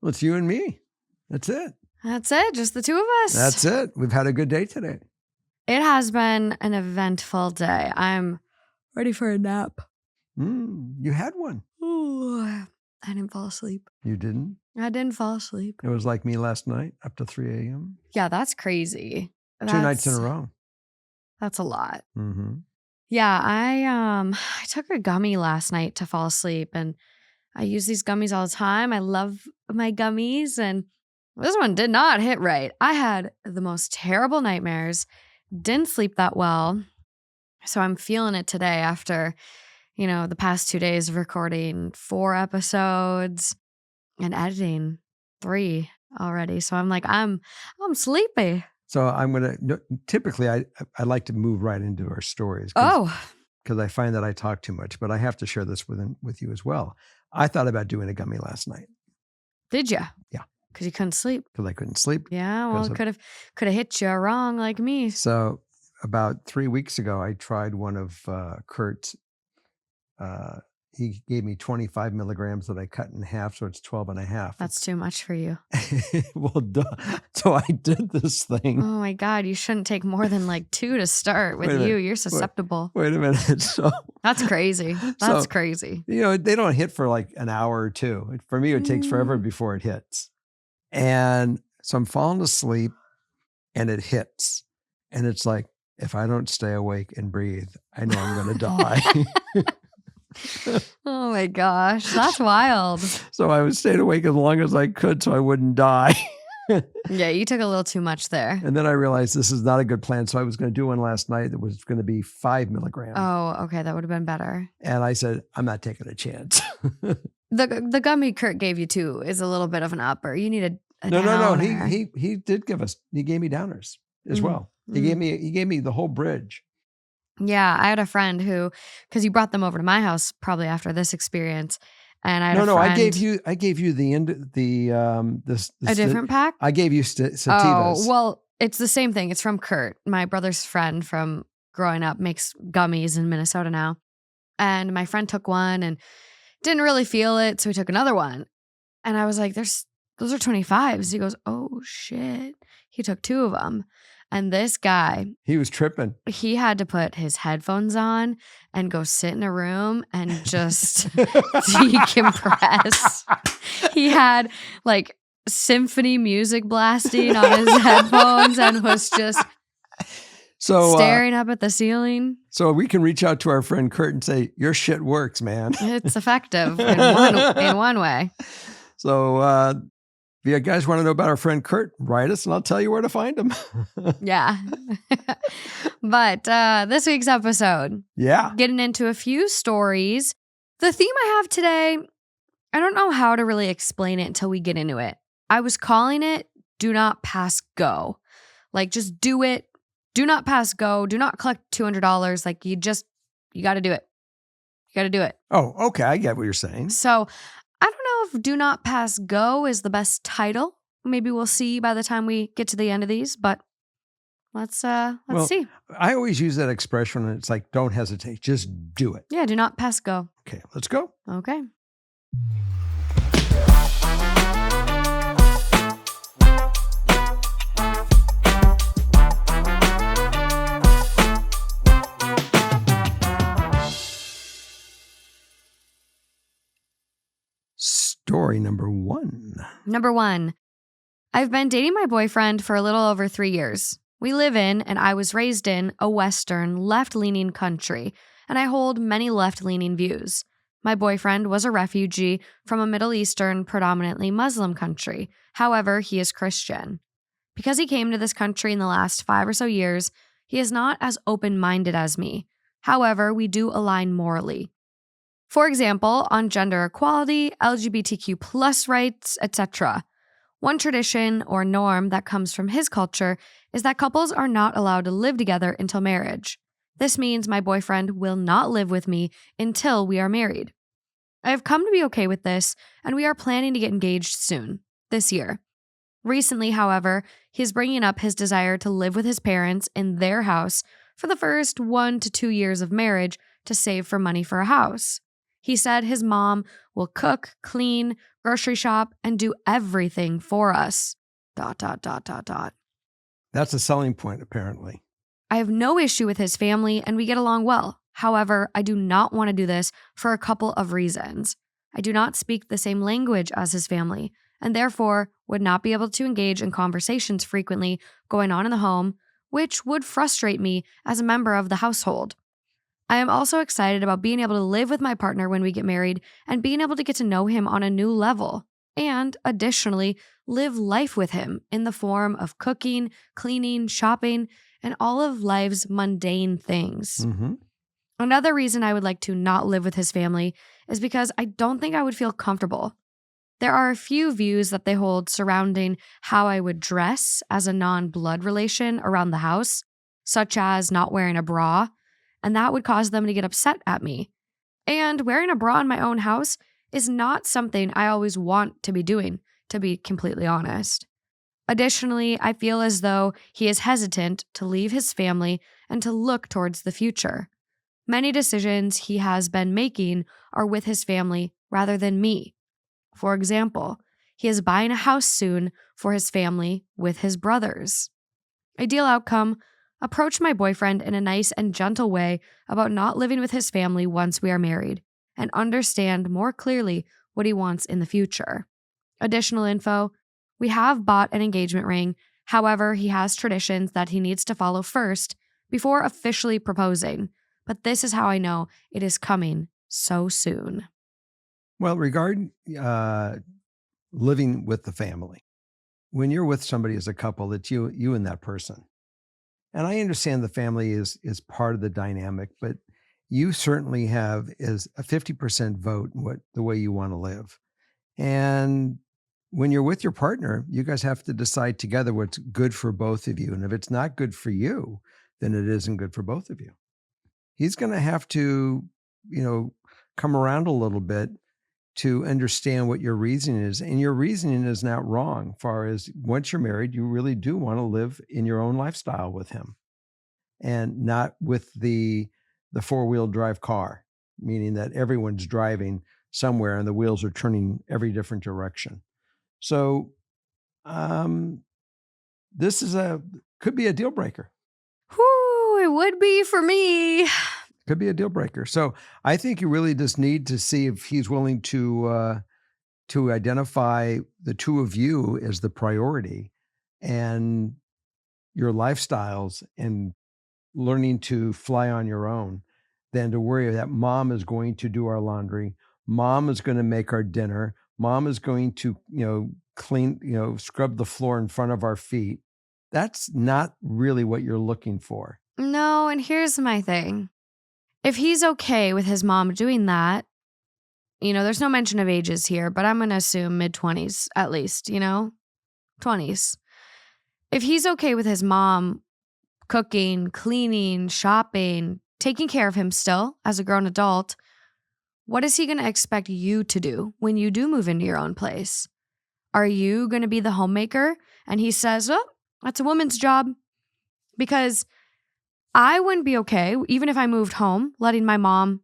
Well, it's you and me. That's it. That's it. Just the two of us. That's it. We've had a good day today. It has been an eventful day. I'm ready for a nap. You had one. Ooh, I didn't fall asleep. You didn't? I didn't fall asleep. It was like me last night, up to 3 a.m. Yeah, that's crazy. 2 nights in a row. That's a lot. Mm-hmm. Yeah, I took a gummy last night to fall asleep, and I use these gummies all the time. I love my gummies, and this one did not hit right. I had the most terrible nightmares, didn't sleep that well, so I'm feeling it today after, the past 2 days of recording 4 episodes and editing 3 already. So I'm like, I'm sleepy. So I'm going to, typically I like to move right into our stories. Because I find that I talk too much, but I have to share this with you as well. I thought about doing a gummy last night. Did you? Yeah. Because you couldn't sleep. Because I couldn't sleep. Yeah, well, it could have hit you wrong like me. So about 3 weeks ago, I tried one of Kurt's. He gave me 25 milligrams that I cut in half, so it's 12 and a half. That's too much for you. Well, duh. So I did this thing. Oh my God, you shouldn't take more than like 2 to start with you. You're susceptible. Wait a minute. So that's crazy. That's crazy. They don't hit for like an hour or 2. For me, it takes forever before it hits. And so I'm falling asleep and it hits. And it's like, if I don't stay awake and breathe, I know I'm going to die. Oh my gosh, that's wild. So I stayed awake as long as I could so I wouldn't die. Yeah, you took a little too much there. And then I realized this is not a good plan. So I was going to do one last night that was going to be 5 milligrams. Oh, okay. That would have been better. And I said, I'm not taking a chance. The gummy Kurt gave you too is a little bit of an upper. You need a No. downer. He did he gave me downers as well. He gave me the whole bridge. Yeah, I had a friend who, because you brought them over to my house probably after this experience, and I had a friend. I gave you a different pack. I gave you sativas. Oh, well, it's the same thing. It's from Kurt, my brother's friend from growing up, makes gummies in Minnesota now, and my friend took one and didn't really feel it, so he took another one, and I was like, those are 25s. He goes, oh shit. He took 2 of them. And this guy, he was tripping. He had to put his headphones on and go sit in a room and just decompress. He had like symphony music blasting on his headphones and was just staring up at the ceiling. So we can reach out to our friend Kurt and say, your shit works, man. It's effective in one way. So if you guys want to know about our friend Kurt, write us and I'll tell you where to find him. Yeah. But this week's episode. Yeah. Getting into a few stories. The theme I have today, I don't know how to really explain it until we get into it. I was calling it do not pass go. Like just do it. Do not pass go. Do not collect $200. Like you got to do it. You got to do it. Oh, okay. I get what you're saying. So I don't know if do not pass go is the best title. Maybe we'll see by the time we get to the end of these, but let's see. I always use that expression and it's like, don't hesitate, just do it. Yeah, do not pass go. Okay, let's go. Okay. Story number 1. Number 1. I've been dating my boyfriend for a little over 3 years. We live in, and I was raised in, a Western, left-leaning country, and I hold many left-leaning views. My boyfriend was a refugee from a Middle Eastern, predominantly Muslim country. However, he is Christian. Because he came to this country in the last 5 or so years, he is not as open-minded as me. However, we do align morally. For example, on gender equality, LGBTQ+ rights, etc. One tradition or norm that comes from his culture is that couples are not allowed to live together until marriage. This means my boyfriend will not live with me until we are married. I have come to be okay with this, and we are planning to get engaged soon, this year. Recently, however, he is bringing up his desire to live with his parents in their house for the first 1 to 2 years of marriage to save for money for a house. He said his mom will cook, clean, grocery shop, and do everything for us. ... That's a selling point, apparently. I have no issue with his family and we get along well. However, I do not want to do this for a couple of reasons. I do not speak the same language as his family and therefore would not be able to engage in conversations frequently going on in the home, which would frustrate me as a member of the household. I am also excited about being able to live with my partner when we get married and being able to get to know him on a new level, and additionally, live life with him in the form of cooking, cleaning, shopping, and all of life's mundane things. Mm-hmm. Another reason I would like to not live with his family is because I don't think I would feel comfortable. There are a few views that they hold surrounding how I would dress as a non-blood relation around the house, such as not wearing a bra, and that would cause them to get upset at me. And wearing a bra in my own house is not something I always want to be doing, to be completely honest. Additionally, I feel as though he is hesitant to leave his family and to look towards the future. Many decisions he has been making are with his family rather than me. For example, he is buying a house soon for his family with his brothers. Ideal outcome: approach my boyfriend in a nice and gentle way about not living with his family once we are married, and understand more clearly what he wants in the future. Additional info: we have bought an engagement ring. However, he has traditions that he needs to follow first before officially proposing. But this is how I know it is coming so soon. Well, regarding living with the family, when you're with somebody as a couple, it's you and that person. And I understand the family is part of the dynamic, but you certainly have is a 50% vote in the way you want to live. And when you're with your partner, you guys have to decide together what's good for both of you. And if it's not good for you, then it isn't good for both of you. He's going to have to, come around a little bit to understand what your reasoning is. And your reasoning is not wrong. Far as once you're married, you really do want to live in your own lifestyle with him and not with the 4-wheel drive car, meaning that everyone's driving somewhere and the wheels are turning every different direction. So this could be a deal breaker. Whew, it would be for me. Could be a deal breaker. So I think you really just need to see if he's willing to identify the two of you as the priority and your lifestyles and learning to fly on your own than to worry that mom is going to do our laundry. Mom is going to make our dinner. Mom is going to, clean, scrub the floor in front of our feet. That's not really what you're looking for. No, and here's my thing. If he's okay with his mom doing that, there's no mention of ages here, but I'm going to assume mid-20s at least, 20s. If he's okay with his mom cooking, cleaning, shopping, taking care of him still as a grown adult, what is he going to expect you to do when you do move into your own place? Are you going to be the homemaker? And he says, oh, that's a woman's job. Because I wouldn't be okay, even if I moved home, letting my mom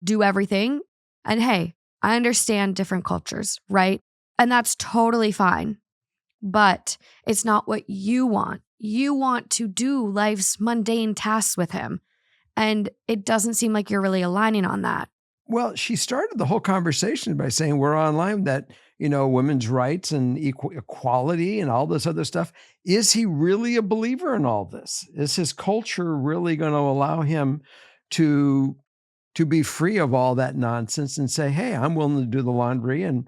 do everything. And hey, I understand different cultures, right? And that's totally fine. But it's not what you want. You want to do life's mundane tasks with him. And it doesn't seem like you're really aligning on that. Well, she started the whole conversation by saying we're online that, women's rights and equality and all this other stuff. Is he really a believer in all this? Is his culture really going to allow him to be free of all that nonsense and say, hey, I'm willing to do the laundry. And,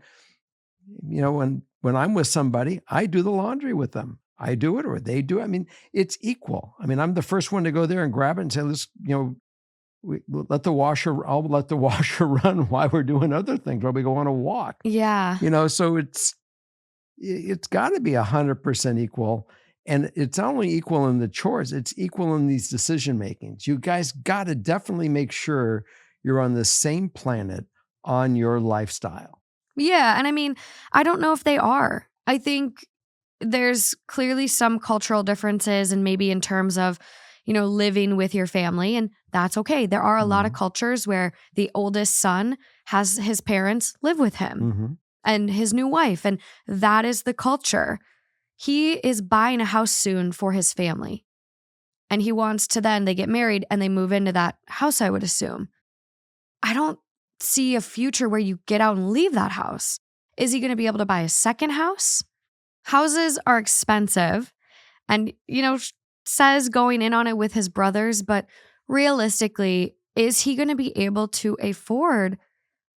when I'm with somebody, I do the laundry with them. I do it or they do it. I mean, it's equal. I mean, I'm the first one to go there and grab it and say, let's, I'll let the washer run while we're doing other things, while we go on a walk. Yeah. So it's got to be 100% equal. And it's not only equal in the chores, it's equal in these decision makings. You guys got to definitely make sure you're on the same planet on your lifestyle. Yeah. And I mean, I don't know if they are. I think there's clearly some cultural differences and maybe in terms of, living with your family. And that's okay. There are a lot of cultures where the oldest son has his parents live with him and his new wife, and that is the culture. He is buying a house soon for his family, and he wants to they get married and they move into that house, I would assume. I don't see a future where you get out and leave that house. Is he going to be able to buy a second house? Houses are expensive, and, says going in on it with his brothers, but realistically, is he going to be able to afford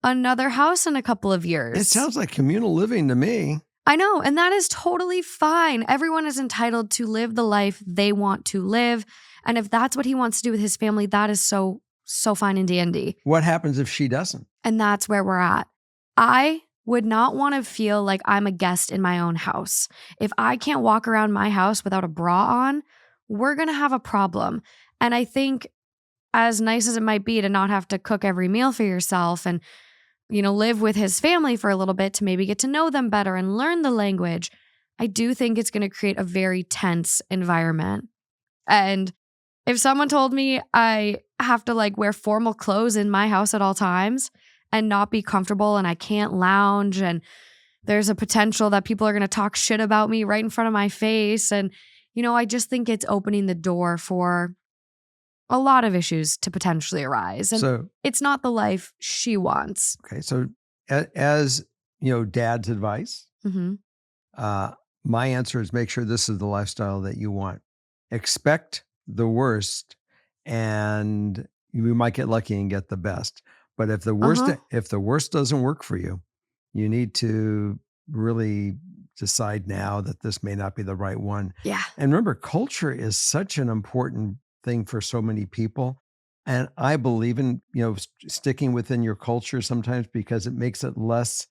another house in a couple of years? It sounds like communal living to me. I know, and that is totally fine. Everyone is entitled to live the life they want to live, and if that's what he wants to do with his family, that is so fine and dandy. What happens if she doesn't? And that's where we're at. I would not want to feel like I'm a guest in my own house. If I can't walk around my house without a bra on, we're going to have a problem. And I think as nice as it might be to not have to cook every meal for yourself and, live with his family for a little bit to maybe get to know them better and learn the language, I do think it's going to create a very tense environment. And if someone told me I have to wear formal clothes in my house at all times and not be comfortable and I can't lounge and there's a potential that people are going to talk shit about me right in front of my face. And, I just think it's opening the door for a lot of issues to potentially arise. And it's not the life she wants. Okay. So as, dad's advice, my answer is make sure this is the lifestyle that you want. Expect the worst and you might get lucky and get the best. But if the worst doesn't work for you, you need to really decide now that this may not be the right one. Yeah. And remember, culture is such an important thing for so many people. And I believe in, sticking within your culture sometimes because it makes it less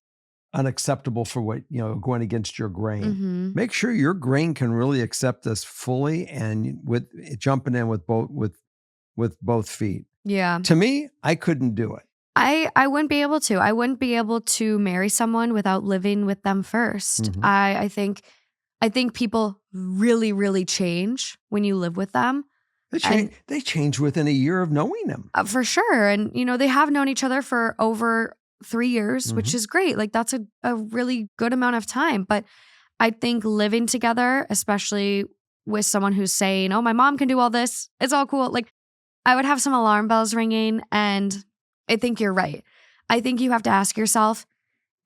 unacceptable for what, going against your grain. Make sure your grain can really accept this fully and with jumping in with both feet. Yeah. To me, I couldn't do it. I wouldn't be able to. I wouldn't be able to marry someone without living with them first. I think people really, really change when you live with them. They change within a year of knowing them. For sure. And, they have known each other for over 3 years, which is great. That's a really good amount of time. But I think living together, especially with someone who's saying, oh, my mom can do all this, it's all cool. I would have some alarm bells ringing, and I think you're right. I think you have to ask yourself,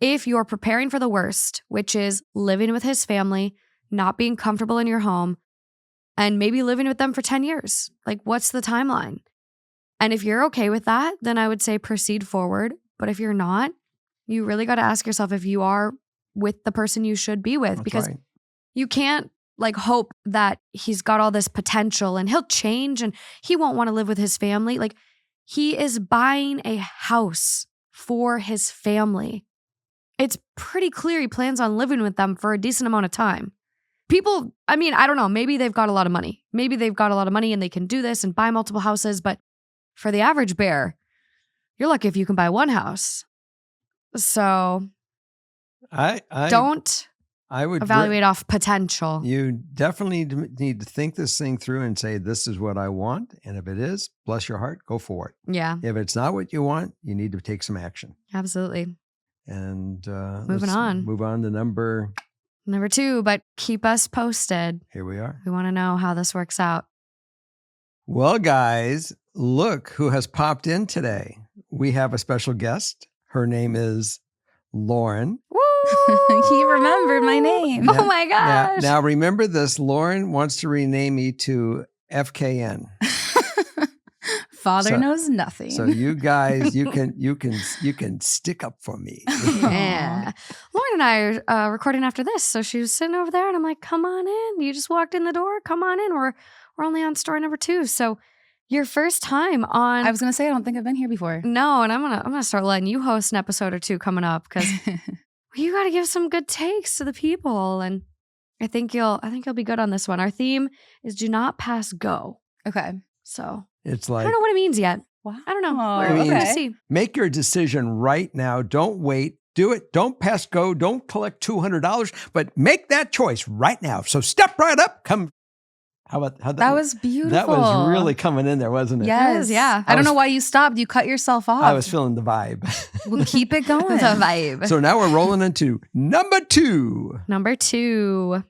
if you're preparing for the worst, which is living with his family, not being comfortable in your home, and maybe living with them for 10 years, what's the timeline? And if you're okay with that, then I would say proceed forward. But if you're not, you really got to ask yourself if you are with the person you should be with. That's because right. You can't hope that he's got all this potential and he'll change and he won't want to live with his family. He is buying a house for his family. It's pretty clear he plans on living with them for a decent amount of time. People, I don't know, maybe they've got a lot of money. Maybe they've got a lot of money and they can do this and buy multiple houses. But for the average bear, you're lucky if you can buy one house. So I would evaluate off potential. You definitely need to think this thing through and say, this is what I want. And if it is, bless your heart, go for it. Yeah. If it's not what you want, you need to take some action. Absolutely. And move on to number 2, but keep us posted. Here we are. We want to know how this works out. Well, guys, look who has popped in today. We have a special guest. Her name is Lauren. He remembered my name. Oh my gosh. Now remember this. Lauren wants to rename me to FKN. Father knows nothing. So you guys, you can stick up for me. Yeah. Lauren and I are recording after this. So she was sitting over there and I'm like, come on in. You just walked in the door. Come on in. We're only on story number 2. So your first time on. I was going to say, I don't think I've been here before. No. And I'm going to start letting you host an episode or 2 coming up because you got to give some good takes to the people. And I think you'll be good on this one. Our theme is do not pass go. Okay. So it's I don't know what it means yet. Wow. I don't know. We're going to see. Make your decision right now. Don't wait. Do it. Don't pass go. Don't collect $200, but make that choice right now. So step right up. Come How That was beautiful. That was really coming in there, wasn't it? Yes. Yeah. I don't know why you stopped. You cut yourself off. I was feeling the vibe. Well, keep it going. The vibe. So now we're rolling into number 2. Number 2.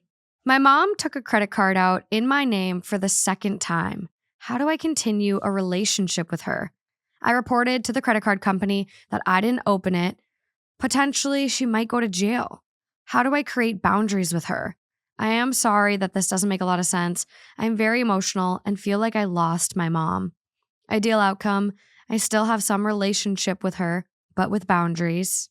My mom took a credit card out in my name for the second time. How do I continue a relationship with her? I reported to the credit card company that I didn't open it. Potentially, she might go to jail. How do I create boundaries with her? I am sorry that this doesn't make a lot of sense. I'm very emotional and feel like I lost my mom. Ideal outcome, I still have some relationship with her, but with boundaries.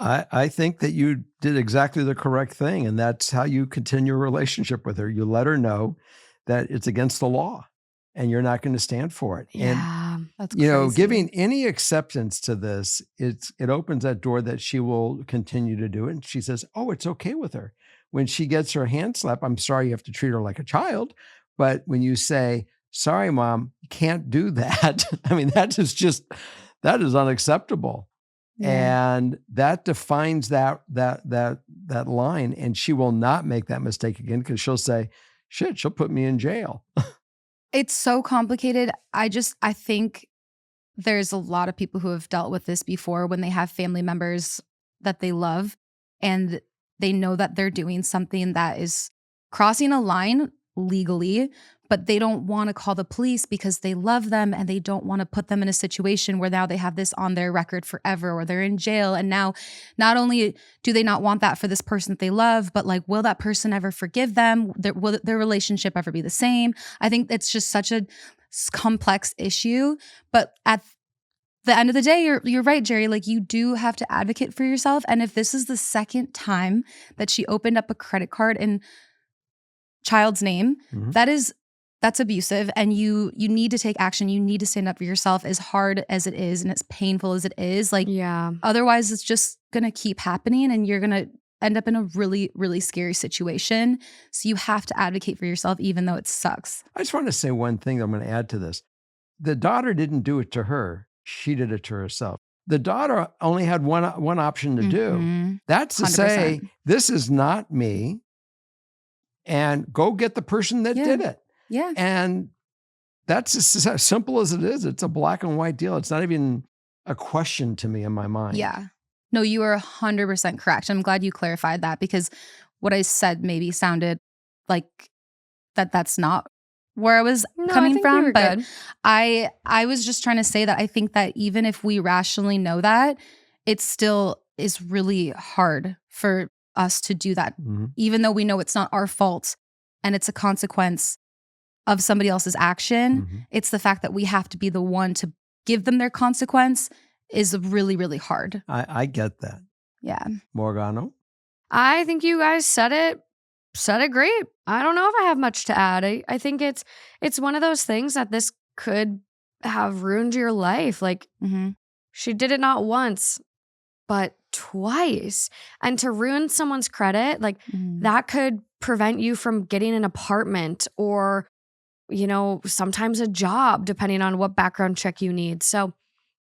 I think that you did exactly the correct thing, and that's how you continue a relationship with her. You let her know that it's against the law and you're not going to stand for it. Yeah, That's You know, crazy. giving any acceptance to this, it opens that door that she will continue to do it. And she says, oh, it's okay with her. When she gets her hand slapped, I'm sorry, you have to treat her like a child. But when you say, sorry, mom, you can't do that. I mean, that is unacceptable. Yeah. And that defines that line. And she will not make that mistake again because she'll say, shit, she'll put me in jail. It's so complicated. I think there's a lot of people who have dealt with this before when they have family members that they love and they know that they're doing something that is crossing a line legally, but they don't want to call the police because they love them and they don't want to put them in a situation where now they have this on their record forever or they're in jail. And now not only do they not want that for this person that they love, but like, will that person ever forgive them? Will their relationship ever be the same? I think it's just such a complex issue. But at the end of the day, you're right, Jerry. Like, you do have to advocate for yourself. And if this is the second time that she opened up a credit card in child's name, Mhm. that's abusive, and you need to take action. You need to stand up for yourself, as hard as it is and as painful as it is. Like, yeah. otherwise it's just gonna keep happening and you're gonna end up in a really, really scary situation. So you have to advocate for yourself, even though it sucks. I just want to say one thing I'm going to add to this. The daughter didn't do it to her. She did it to herself. The daughter only had one option to do. Mhm. That's to say, 100%. this is not me, and go get the person that Yeah. did it. Yeah. And that's as simple as it is. It's a black and white deal. It's not even a question to me in my mind. Yeah. No, you are 100% correct. I'm glad you clarified that, because what I said maybe sounded like that's not where I was No, I coming think you from. were But good. I was just trying to say that I think that even if we rationally know that, it still is really hard for us to do that, Mhm. even though we know it's not our fault and it's a consequence of somebody else's action. Mhm. It's the fact that we have to be the one to give them their consequence is really, really hard. I get that. Yeah. Morgano? I think you guys said it great. I don't know if I have much to add. I think it's one of those things that this could have ruined your life. Like, Mm-hmm. she did it not once, but twice. And to ruin someone's credit, like, that could prevent you from getting an apartment or, you know, sometimes a job, depending on what background check you need. So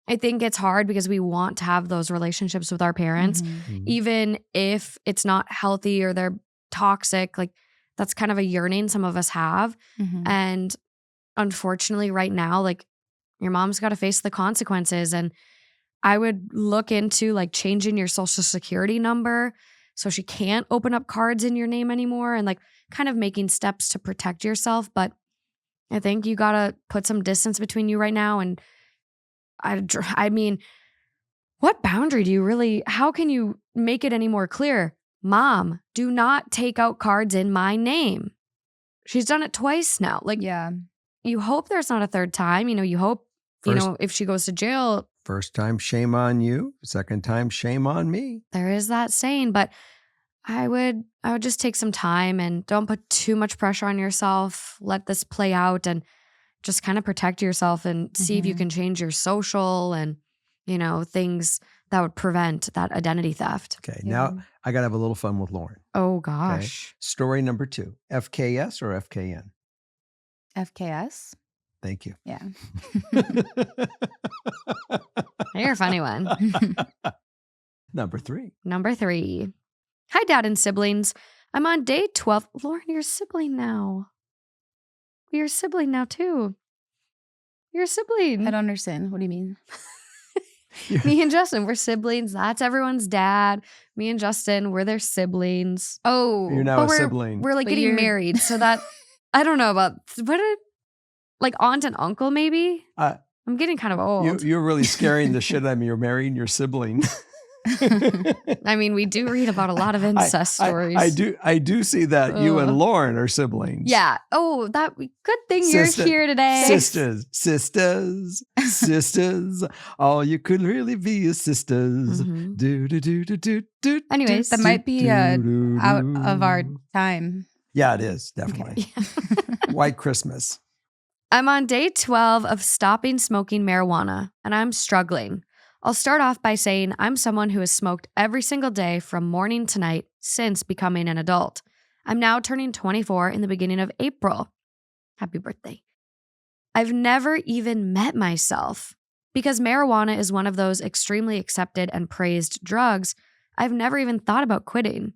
I think it's hard because we want to have those relationships with our parents, Mhm. even if it's not healthy or they're toxic. Like, that's kind of a yearning some of us have. Mm-hmm. And unfortunately, right now, like, your mom's got to face the consequences. And I would look into like changing your social security number so she can't open up cards in your name anymore, and like kind of making steps to protect yourself. But I think you got to put some distance between you right now. And I mean, what boundary do you really, how can you make it any more clear? Mom, do not take out cards in my name. She's done it twice now. Like, Yeah. you hope there's not a third time. You know, you hope, First- if she goes to jail, First time, shame on you. Second time, shame on me. there is that saying. But I would just take some time and don't put too much pressure on yourself. Let this play out and just kind of protect yourself and see if you Mhm. can change your social and, you know, things that would prevent that identity theft. Okay, Yeah. now I got to have a little fun with Lauren. Oh gosh. Story number 2, FKS or FKN? FKS. Thank you. Yeah. You're a funny one. Number 3. Number 3. Hi, Dad and siblings. I'm on day 12. Lauren, you're a sibling now. You're a sibling now too. You're a sibling. I don't understand. What do you mean? Me and Justin, we're siblings. That's everyone's dad. Me and Justin, we're their siblings. Oh, You're now But a we're sibling. like But getting you're- married, so that I don't know about like aunt and uncle maybe. I'm getting kind of old. You're really scaring the shit out of me. You're marrying your sibling. I mean, we do read about a lot of incest stories. I do see that you and Ugh. Lauren are siblings. Yeah. Oh, that good thing Sister- you're here today. Sisters. All you could really be is sisters. Mhm. Do, do, do, do, do, do, Anyways, do, that might be do, out do. of our time. Yeah, it is, definitely. White Christmas. I'm on day 12 of stopping smoking marijuana, and I'm struggling. I'll start off by saying I'm someone who has smoked every single day from morning to night since becoming an adult. I'm now turning 24 in the beginning of April. Happy birthday. I've never even met myself. Because marijuana is one of those extremely accepted and praised drugs, I've never even thought about quitting.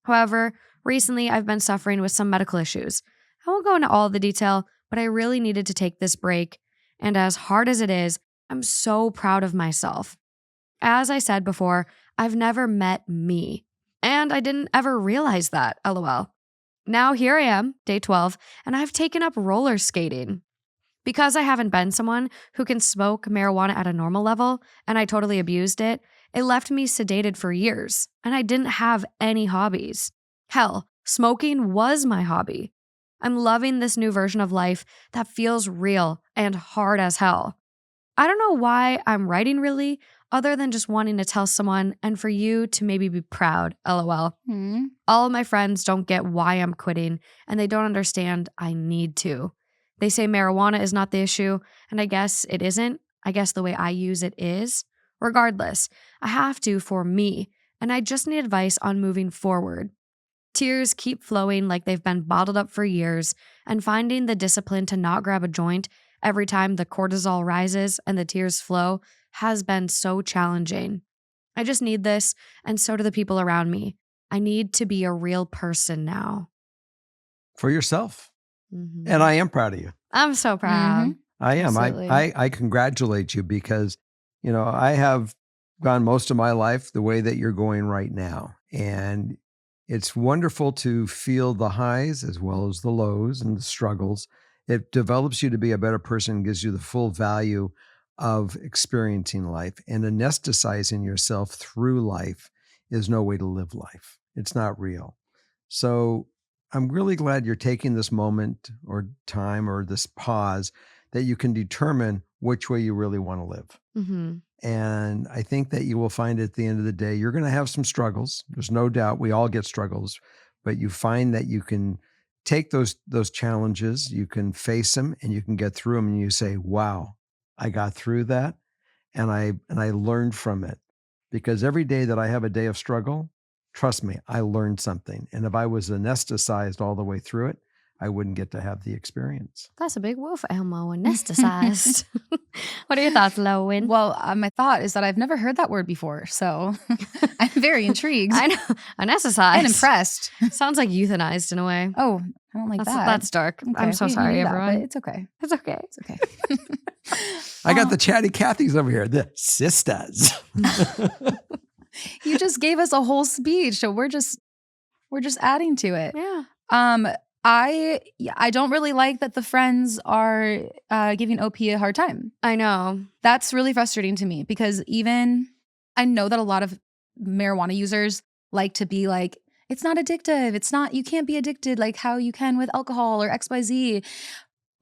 However, recently I've been suffering with some medical issues. I won't go into all the detail, but I really needed to take this break. And as hard as it is, I'm so proud of myself. As I said before, I've never met me. And I didn't ever realize that, lol. Now here I am, day 12, and I've taken up roller skating. Because I haven't been someone who can smoke marijuana at a normal level, and I totally abused it, it left me sedated for years, and I didn't have any hobbies. Hell, smoking was my hobby. I'm loving this new version of life that feels real and hard as hell. I don't know why I'm writing really, other than just wanting to tell someone and for you to maybe be proud, lol. Hmm. All of my friends don't get why I'm quitting, and they don't understand I need to. They say marijuana is not the issue, and I guess it isn't. I guess the way I use it is. Regardless, I have to for me, and I just need advice on moving forward. Tears keep flowing like they've been bottled up for years, and finding the discipline to not grab a joint every time the cortisol rises and the tears flow has been so challenging. I just need this, and so do the people around me. I need to be a real person now. For yourself. Mhm. And I am proud of you. I'm so proud. Mhm. I am. Absolutely. I congratulate you because, I have gone most of my life the way that you're going right now. And it's wonderful to feel the highs as well as the lows and the struggles. It develops you to be a better person, gives you the full value of experiencing life. And anesthetizing yourself through life is no way to live life. It's not real. So I'm really glad you're taking this moment or time or this pause that you can determine which way you really want to live. Mm-hmm. And I think that you will find at the end of the day, you're going to have some struggles. There's no doubt we all get struggles, but you find that you can take those challenges, you can face them and you can get through them and you say, wow, I got through that. And I learned from it, because every day that I have a day of struggle, trust me, I learned something. And if I was anesthetized all the way through it, I wouldn't get to have the experience. That's a big wolf, Elmo, anesthetized. What are your thoughts, Lowen? Well, my thought is that I've never heard that word before, so I'm very intrigued I know, anesthetized. and impressed. Sounds like euthanized in a way. Oh, I don't like that. That's dark. Okay, I'm so we sorry, knew that, everyone. but it's okay. It's okay. It's okay. I got the chatty Cathy's over here, the sisters. You just gave us a whole speech, so we're just adding to it. Yeah. I don't really like that the friends are giving OP a hard time. I know. That's really frustrating to me, because even I know that a lot of marijuana users like to be like, it's not addictive. It's not, you can't be addicted like how you can with alcohol or XYZ.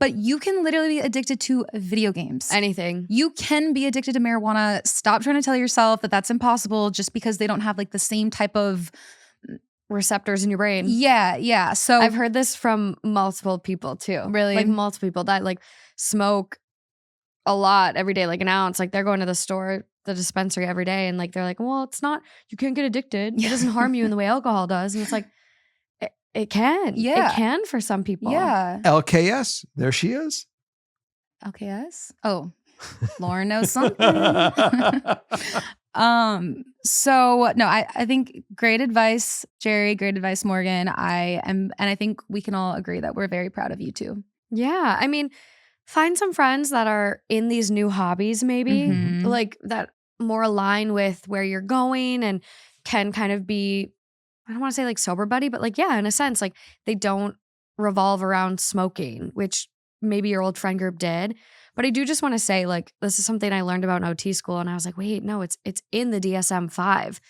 But you can literally be addicted to video games. Anything. You can be addicted to marijuana. Stop trying to tell yourself that that's impossible just because they don't have like the same type of Receptors in your brain. Yeah. So I've heard this from multiple people too. Really? Like multiple people that like smoke a lot every day, like an ounce. Like they're going to the store, the dispensary every day, and like they're like, well, it's not, you can't get addicted. It doesn't harm you in the way alcohol does. And it's like, it can. Yeah. It can for some people. yeah. LKS, there she is. LKS. Oh, Lauren knows something. So no, I think great advice, Jerry. Great advice, Morgan. And I think we can all agree that we're very proud of you too. Yeah. I mean, find some friends that are in these new hobbies, maybe Mhm. like that more align with where you're going and can kind of be, I don't want to say like sober buddy, but like, yeah, in a sense, like they don't revolve around smoking, which maybe your old friend group did. But I do just want to say, like, this is something I learned about in OT school. And I was like, wait, no, it's in the DSM 5.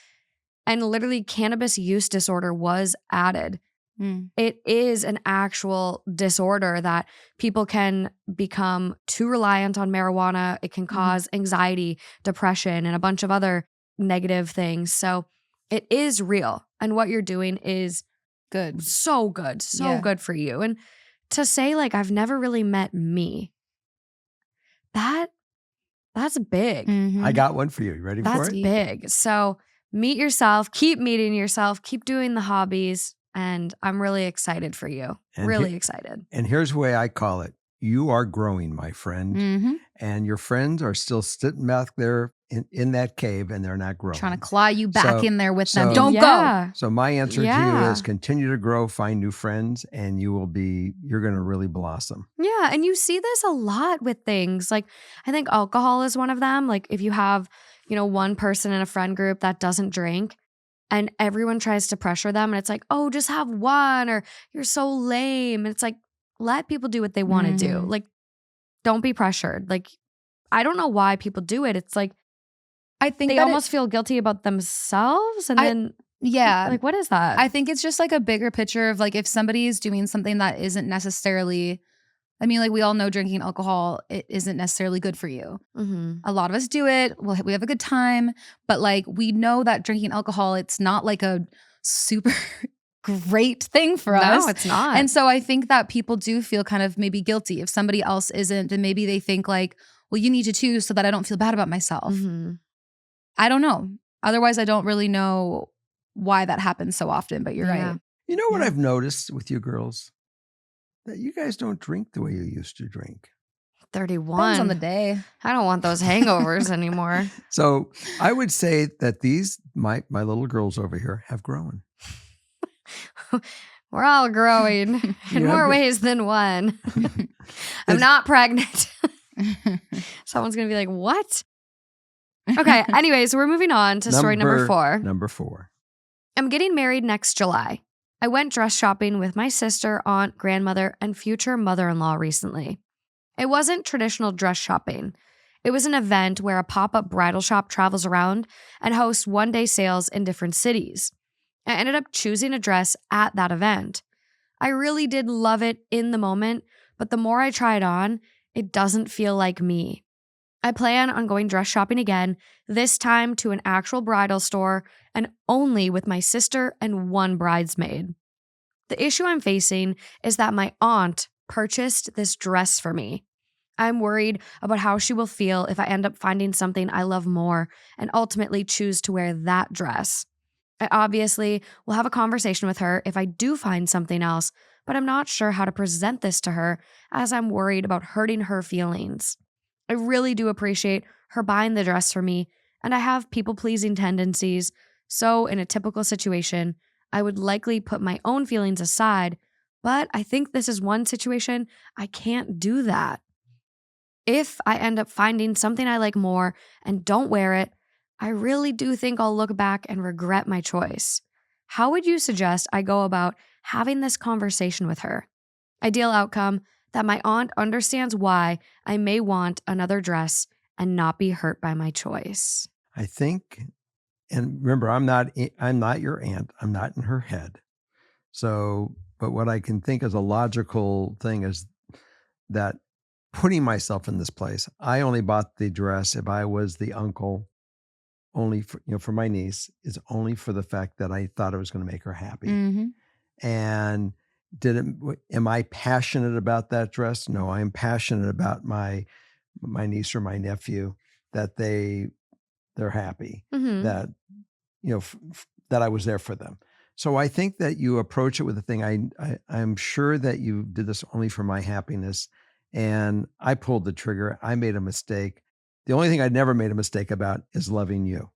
And literally, cannabis use disorder was added. Mm. It is an actual disorder that people can become too reliant on marijuana. It can cause anxiety, depression, and a bunch of other negative things. So it is real. And what you're doing is Good. so good, so Yeah. good for you. And to say, like, I've never really met me, that's big. Mhm. I got one for you. You ready That's for it? big. So meet yourself, keep meeting yourself, keep doing the hobbies. And I'm really excited for you. And Really excited. And here's the way I call it. You are growing, my friend. Mhm. And your friends are still sitting back there in that cave and they're not growing. Trying to claw you back So- in there with them. so- Don't go. Yeah. So my answer to you Yeah. is continue to grow, find new friends, and you're going to really blossom. Yeah. And you see this a lot with things. Like, I think alcohol is one of them. Like, if you have, one person in a friend group that doesn't drink and everyone tries to pressure them, and it's like, oh, just have one, or you're so lame. And it's like, let people do what they want to do. Mhm. Like, don't be pressured. Like, I don't know why people do it. It's like I think they that almost feel guilty about themselves. And then, yeah. like, what is that? I think it's just like a bigger picture of like if somebody is doing something that isn't necessarily, I mean, like we all know drinking alcohol, it isn't necessarily good for you. Mhm. A lot of us do it. We have a good time, but like we know that drinking alcohol, it's not like a super great thing for us. No, it's not. And so I think that people do feel kind of maybe guilty if somebody else isn't, and maybe they think like, well, you need to too so that I don't feel bad about myself. Mhm. I don't know. Otherwise, I don't really know why that happens so often, but you're Yeah. right. You know what Yeah. I've noticed with you girls? That you guys don't drink the way you used to drink. 31. Depends on the day. I don't want those hangovers anymore. So I would say that my little girls over here have grown. We're all growing in You more have- ways than one. I'm It's- not pregnant. Someone's going to be like, what? Okay. Anyways, we're moving on to story number 4. Number 4. I'm getting married next July. I went dress shopping with my sister, aunt, grandmother, and future mother-in-law recently. It wasn't traditional dress shopping. It was an event where a pop-up bridal shop travels around and hosts one-day sales in different cities. I ended up choosing a dress at that event. I really did love it in the moment, but the more I try it on, it doesn't feel like me. I plan on going dress shopping again, this time to an actual bridal store and only with my sister and one bridesmaid. The issue I'm facing is that my aunt purchased this dress for me. I'm worried about how she will feel if I end up finding something I love more and ultimately choose to wear that dress. I obviously will have a conversation with her if I do find something else, but I'm not sure how to present this to her as I'm worried about hurting her feelings. I really do appreciate her buying the dress for me, and I have people-pleasing tendencies, so in a typical situation, I would likely put my own feelings aside, but I think this is one situation I can't do that. If I end up finding something I like more and don't wear it, I really do think I'll look back and regret my choice. How would you suggest I go about having this conversation with her? Ideal outcome, that my aunt understands why I may want another dress and not be hurt by my choice. I think, and remember, I'm not your aunt. I'm not in her head. So, but what I can think is a logical thing is that putting myself in this place, I only bought the dress if I was the uncle, only for my niece, is only for the fact that I thought it was going to make her happy. Mm-hmm. And am I passionate about that dress? No, I'm passionate about my niece or my nephew, that they're happy, Mm-hmm. that that I was there for them. So I think that you approach it with the thing. I'm sure that you did this only for my happiness, and I pulled the trigger. I made a mistake. The only thing I never made a mistake about is loving you.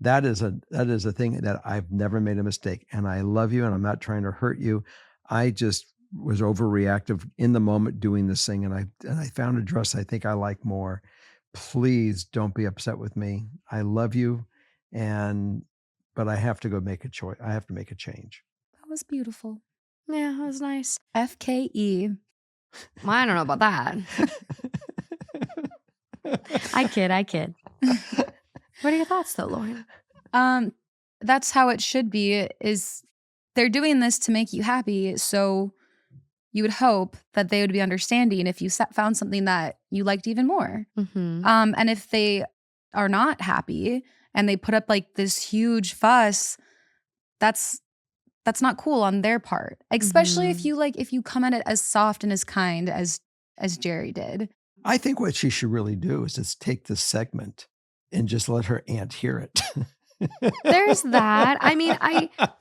That is a thing that I've never made a mistake, and I love you, and I'm not trying to hurt you. I just was overreactive in the moment doing this thing, and I found a dress I think I like more. Please don't be upset with me. I love you, but I have to go make a choice. I have to make a change. That was beautiful. Yeah, that was nice. FKE. Well, I don't know about that. I kid. What are your thoughts though, Lauren? That's how it should be, is they're doing this to make you happy. So you would hope that they would be understanding if you found something that you liked even more. Mm-hmm. And if they are not happy and they put up like this huge fuss, that's not cool on their part. Especially if you come at it as soft and as kind as Jerry did. I think what she should really do is just take this segment and just let her aunt hear it. There's that. I mean,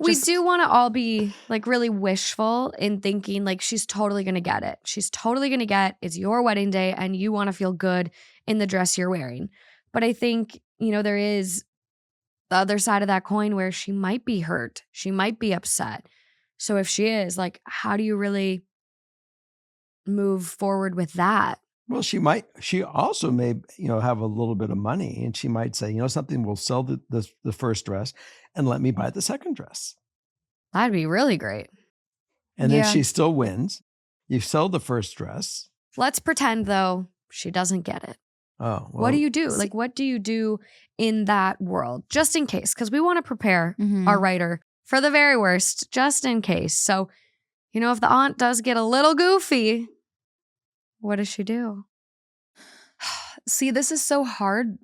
we do want to all be like really wishful in thinking like she's totally going to get it. She's totally going to get it's your wedding day and you want to feel good in the dress you're wearing. But I think, there is the other side of that coin where she might be hurt. She might be upset. So if she is, like, how do you really move forward with that? Well, she also may, have a little bit of money, and she might say, something, we'll sell the first dress and let me buy the second dress. That'd be really great. And then she still wins. You sell the first dress. Let's pretend though she doesn't get it. Oh, well, what do you do? Like, what do you do in that world? Just in case, because we want to prepare our writer for the very worst, just in case. So, if the aunt does get a little goofy, what does she do? See, this is so hard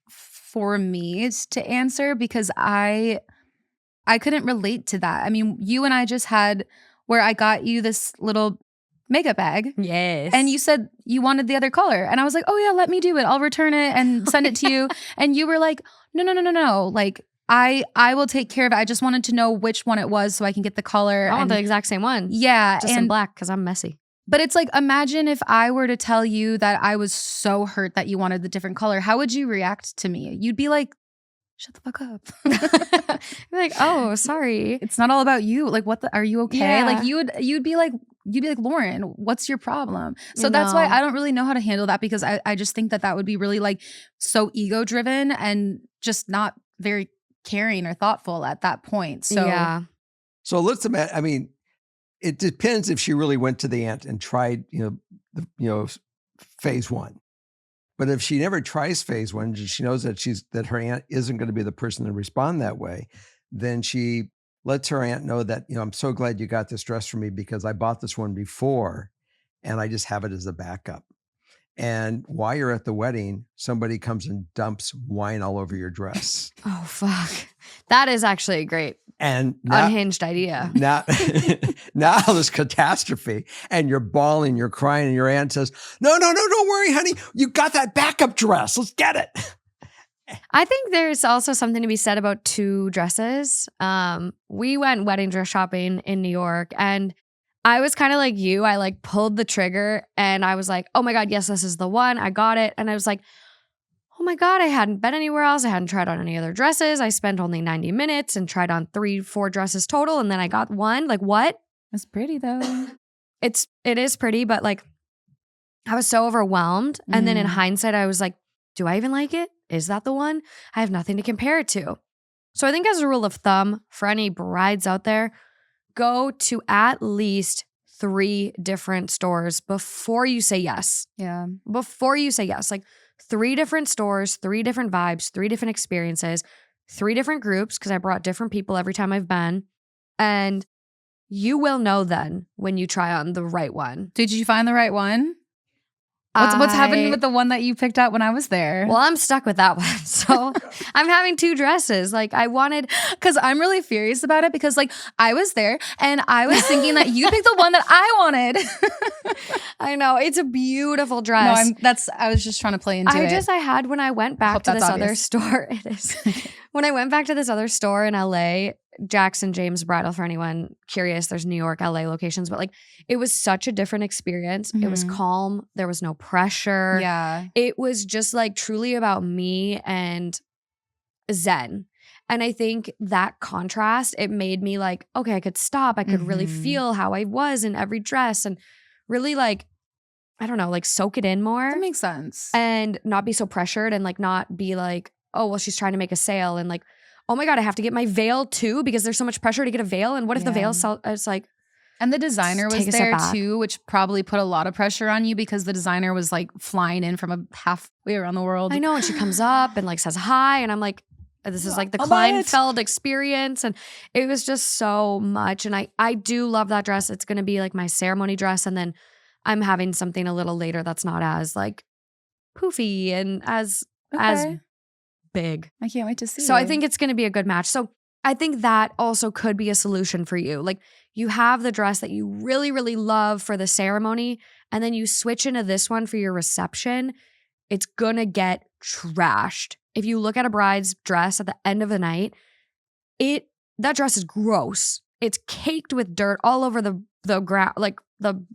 for me to answer because I couldn't relate to that. I mean, you and I just had where I got you this little makeup bag. Yes. And you said you wanted the other color. And I was like, oh yeah, let me do it. I'll return it and send it to you. And you were like, no. Like, I will take care of it. I just wanted to know which one it was so I can get the color. I want the exact same one. Yeah. Just in black because I'm messy. But it's like, imagine if I were to tell you that I was so hurt that you wanted the different color. How would you react to me? You'd be like, shut the fuck up. You're like, oh, sorry. It's not all about you. Like, are you okay? Yeah. Like you'd be like, Lauren, what's your problem? So that's why I don't really know how to handle that because I just think that would be really like so ego driven and just not very caring or thoughtful at that point. So yeah. So let's imagine, I mean, it depends if she really went to the aunt and tried, phase one. But if she never tries phase one, she knows that her aunt isn't going to be the person to respond that way, then she lets her aunt know that, I'm so glad you got this dress for me because I bought this one before and I just have it as a backup. And while you're at the wedding, somebody comes and dumps wine all over your dress. Oh, fuck. That is actually a great and now, unhinged idea. Now there's catastrophe and you're bawling, you're crying, and your aunt says, no, don't worry, honey. You got that backup dress. Let's get it. I think there's also something to be said about two dresses. We went wedding dress shopping in New York and I was kind of like you. I like pulled the trigger and I was like, oh my God, yes, this is the one. I got it. And I was like, oh my God, I hadn't been anywhere else. I hadn't tried on any other dresses. I spent only 90 minutes and tried on 3-4 dresses total. And then I got one. Like, what? It's pretty though. It is pretty, but like I was so overwhelmed. And then in hindsight, I was like, do I even like it? Is that the one? I have nothing to compare it to. So I think as a rule of thumb for any brides out there, go to at least 3 different stores before you say yes. Yeah. Before you say yes. Like 3 different stores, 3 different vibes, 3 different experiences, 3 different groups, because I brought different people every time I've been. And you will know then when you try on the right one. Did you find the right one? What's happening with the one that you picked out when I was there? Well, I'm stuck with that one. So I'm having 2 dresses. Like I wanted, because I'm really furious about it because like I was there and I was thinking that you picked the one that I wanted. I know. It's a beautiful dress. No, I was just trying to play into it. I had when I went back to this other store. It is. When I went back to this other store in LA, Jackson James Bridal, for anyone curious, there's New York, LA locations, but like it was such a different experience. It was calm. There was no pressure. Yeah. It was just like truly about me and Zen. And I think that contrast, it made me like, okay, I could stop. I could really feel how I was in every dress and really like, I don't know, like soak it in more. That makes sense. And not be so pressured and like not be like, oh, well, she's trying to make a sale and like, oh my God, I have to get my veil too because there's so much pressure to get a veil. And what if the veil it's like, and the designer was take a step there back. too, which probably put a lot of pressure on you because the designer was like flying in from a halfway around the world. I know. And she comes up and like says hi. And I'm like, this is like the I'll buy it. Kleinfeld experience. And it was just so much. And I do love that dress. It's going to be like my ceremony dress. And then I'm having something a little later that's not as like poofy and as big. I can't wait to see. So I think it's going to be a good match. So I think that also could be a solution for you. Like you have the dress that you really, really love for the ceremony, and then you switch into this one for your reception. It's going to get trashed. If you look at a bride's dress at the end of the night, that dress is gross. It's caked with dirt all over the ground, like the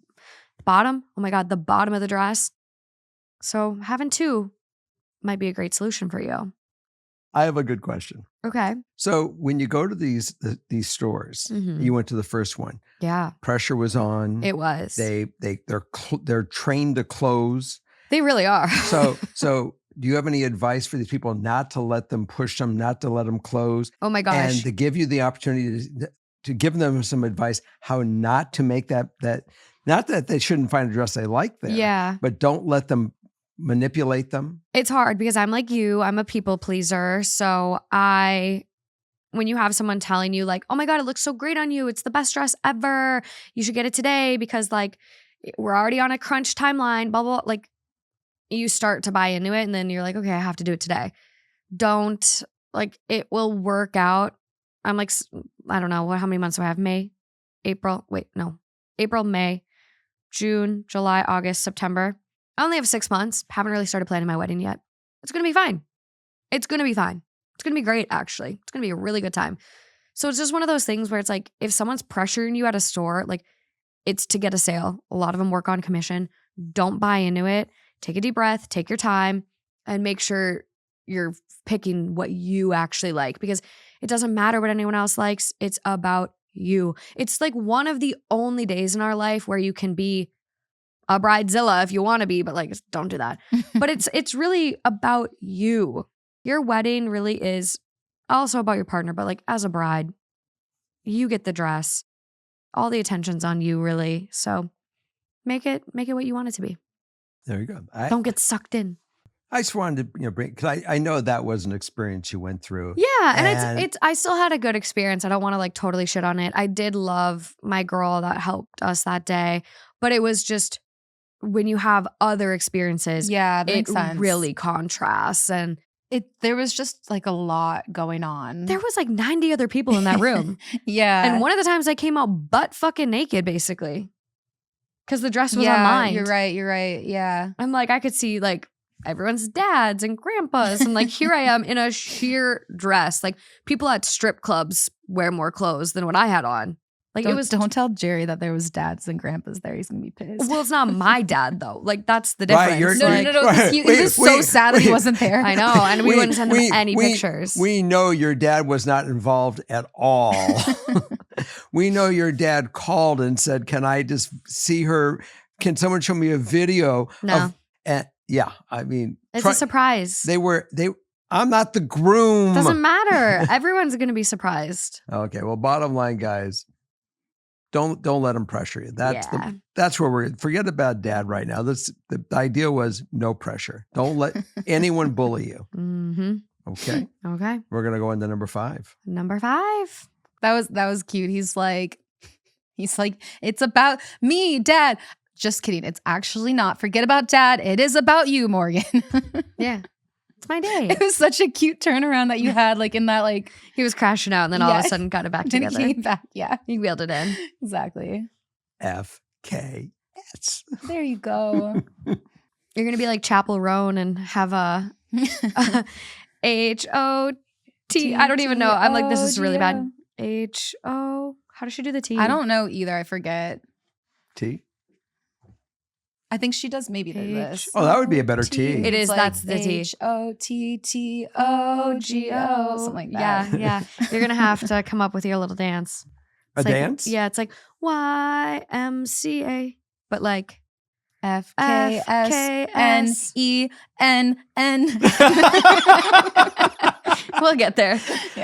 bottom. Oh my God, the bottom of the dress. So having two might be a great solution for you. I have a good question. Okay. So when you go to these stores, you went to the first one. Yeah. Pressure was on. It was. They're trained to close. They really are. So do you have any advice for these people not to let them push them, not to let them close? Oh my gosh. And to give you the opportunity to give them some advice how not to make that not that they shouldn't find a dress they like there. Yeah. But don't let them manipulate them. It's hard because I'm like you. I'm a people pleaser. So when you have someone telling you like, oh my God, it looks so great on you. It's the best dress ever. You should get it today because like we're already on a crunch timeline, blah, blah, blah. Like you start to buy into it and then you're like, okay, I have to do it today. Don't like it will work out. I'm like, I don't know. How many months do I have? April, May, June, July, August, September. I only have 6 months. Haven't really started planning my wedding yet. It's going to be fine. It's going to be fine. It's going to be great, actually. It's going to be a really good time. So it's just one of those things where it's like, if someone's pressuring you at a store, like it's to get a sale. A lot of them work on commission. Don't buy into it. Take a deep breath, take your time, and make sure you're picking what you actually like because it doesn't matter what anyone else likes. It's about you. It's like one of the only days in our life where you can be a bridezilla if you want to be, but like, don't do that. But it's really about you. Your wedding really is also about your partner, but like as a bride, you get the dress. All the attention's on you, really. So make it what you want it to be. There you go. Don't get sucked in. I just wanted to bring, because I know that was an experience you went through. Yeah, and it's I still had a good experience. I don't want to like totally shit on it. I did love my girl that helped us that day, but it was just when you have other experiences, that makes sense. Really contrasts and there was just like a lot going on. There was like 90 other people in that room. Yeah. And one of the times I came out butt fucking naked, basically. Because the dress was on mine. You're right. Yeah. I'm like, I could see like everyone's dads and grandpas. And like, here I am in a sheer dress. Like people at strip clubs wear more clothes than what I had on. Like don't tell Jerry that there was dads and grandpas there. He's gonna be pissed. Well, it's not my dad though. Like that's the difference. Right, no. It was so sad that he wasn't there. I know, and we wouldn't send him any pictures. We know your dad was not involved at all. We know your dad called and said, "Can I just see her? Can someone show me a video?" No. Yeah, I mean, it's a surprise. I'm not the groom. Doesn't matter. Everyone's gonna be surprised. Okay. Well, bottom line, guys. Don't let them pressure you. That's where forget about dad right now. The idea was no pressure. Don't let anyone bully you. Mm-hmm. Okay. Okay. We're gonna go into number 5. Number 5. That was cute. He's like, it's about me, Dad. Just kidding. It's actually not. Forget about Dad. It is about you, Morgan. Yeah. It's my day. It was such a cute turnaround that you had, like in that, like he was crashing out, and then all of a sudden got it back together. He came back, yeah. He wheeled it in. Exactly. FKS. There you go. You're gonna be like Chapel Roan and have a H-O-T. I don't even know. I'm like, this is really bad. H-O. How does she do the T? I don't know either. I forget. T. I think she does maybe this. Oh, that would be a better T. It is, It's that's the T. HOTTOGO, something like that. Yeah. You're going to have to come up with your little dance. A It's like- dance? Yeah, it's like YMCA, but like FKSNENN. we'll get there.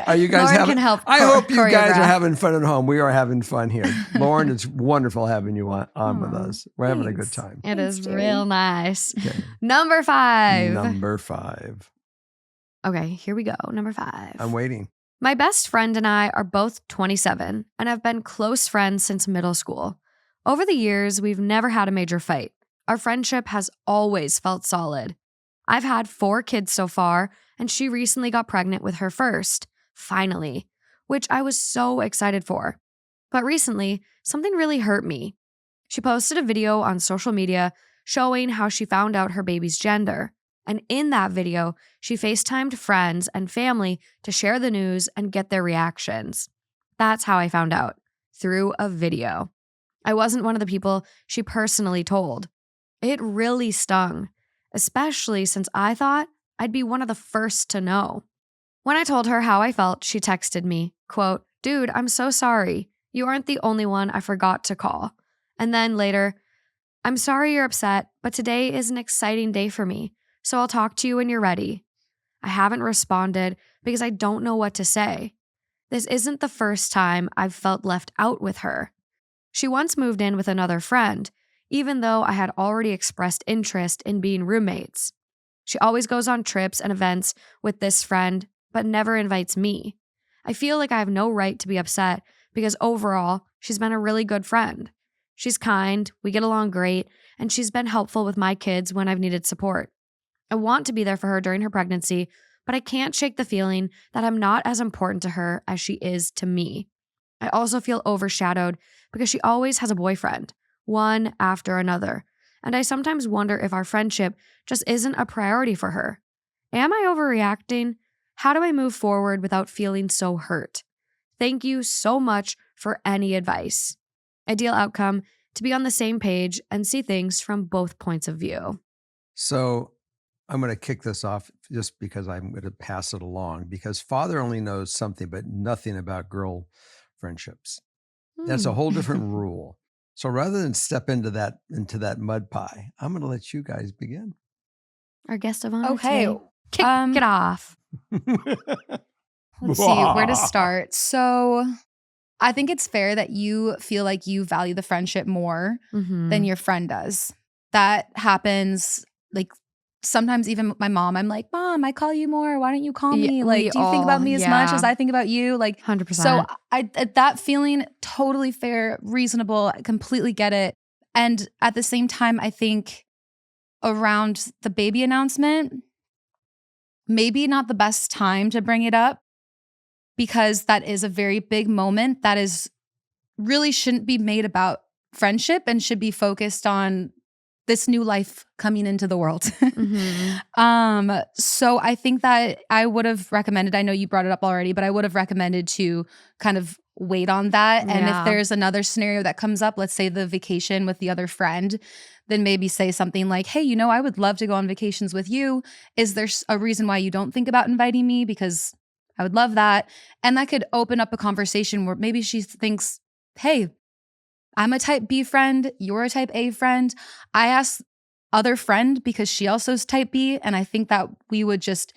Are you guys Lauren having? can help I hope you guys choreograph. are having fun at home. We are having fun here. Lauren, it's wonderful having you on with Aw, us. We're having a good thanks. time. It is Thanks, Jerry. real nice. Okay. Number 5. Number 5. Okay, here we go. Number 5. I'm waiting. My best friend and I are both 27 and have been close friends since middle school. Over the years, we've never had a major fight. Our friendship has always felt solid. I've had 4 kids so far, and she recently got pregnant with her first, finally, which I was so excited for. But recently, something really hurt me. She posted a video on social media showing how she found out her baby's gender. And in that video, she FaceTimed friends and family to share the news and get their reactions. That's how I found out, through a video. I wasn't one of the people she personally told. It really stung, especially since I thought I'd be one of the first to know. When I told her how I felt, she texted me, quote, "Dude, I'm so sorry. You aren't the only one I forgot to call." And then later, "I'm sorry you're upset, but today is an exciting day for me. So I'll talk to you when you're ready." I haven't responded because I don't know what to say. This isn't the first time I've felt left out with her. She once moved in with another friend, even though I had already expressed interest in being roommates. She always goes on trips and events with this friend, but never invites me. I feel like I have no right to be upset because overall, she's been a really good friend. She's kind, we get along great, and she's been helpful with my kids when I've needed support. I want to be there for her during her pregnancy, but I can't shake the feeling that I'm not as important to her as she is to me. I also feel overshadowed because she always has a boyfriend, one after another, and I sometimes wonder if our friendship just isn't a priority for her. Am I overreacting? How do I move forward without feeling so hurt? Thank you so much for any advice. Ideal outcome, to be on the same page and see things from both points of view. So I'm going to kick this off just because I'm going to pass it along, because father only knows something but nothing about girl friendships. That's a whole different rule. So rather than step into that mud pie, I'm going to let you guys begin. Our guest of honor Okay. today. Kick it off. Let's see where to start. So I think it's fair that you feel like you value the friendship more than your friend does. That happens, like, sometimes even my mom, I'm like, "Mom, I call you more. Why don't you call me? Like, do you think about me as much as I think about you?" Like, 100%. so that feeling, totally fair, reasonable. I completely get it. And at the same time, I think around the baby announcement, maybe not the best time to bring it up, because that is a very big moment that is really shouldn't be made about friendship and should be focused on this new life coming into the world. So I think that I would have recommended, I know you brought it up already, but I would have recommended to kind of wait on that. And if there's another scenario that comes up, let's say the vacation with the other friend, then maybe say something like, "Hey, I would love to go on vacations with you. Is there a reason why you don't think about inviting me? Because I would love that." And that could open up a conversation where maybe she thinks, "Hey, I'm a type B friend. You're a type A friend. I asked other friend because she also is type B. And I think that we would just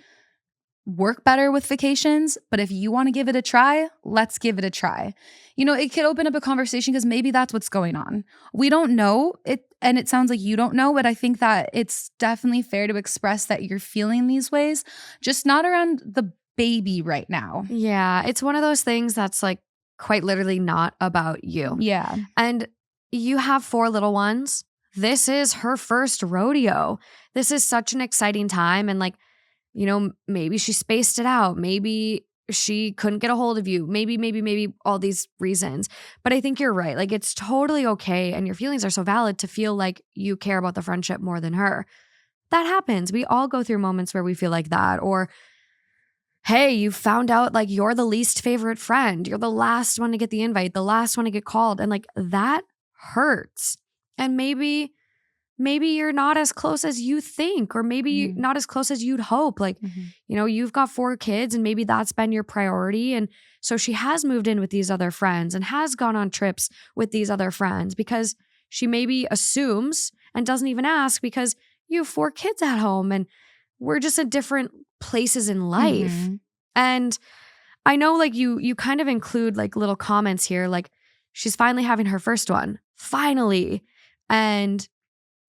work better with vacations. But if you want to give it a try, let's give it a try." It could open up a conversation because maybe that's what's going on. We don't know it. And it sounds like you don't know, but I think that it's definitely fair to express that you're feeling these ways, just not around the baby right now. Yeah, it's one of those things that's like quite literally not about you. Yeah. And you have 4 little ones. This is her first rodeo. This is such an exciting time. And maybe she spaced it out. Maybe she couldn't get a hold of you. Maybe all these reasons. But I think you're right. Like, it's totally okay. And your feelings are so valid to feel like you care about the friendship more than her. That happens. We all go through moments where we feel like that. Or, hey, you found out like you're the least favorite friend. You're the last one to get the invite, the last one to get called. And like that hurts. And maybe maybe you're not as close as you think, or maybe not as close as you'd hope. Like, you know, you've got 4 kids and maybe that's been your priority. And so she has moved in with these other friends and has gone on trips with these other friends because she maybe assumes and doesn't even ask because you have 4 kids at home and we're just at different places in life. And I know like you kind of include like little comments here, like she's finally having her first one. Finally. And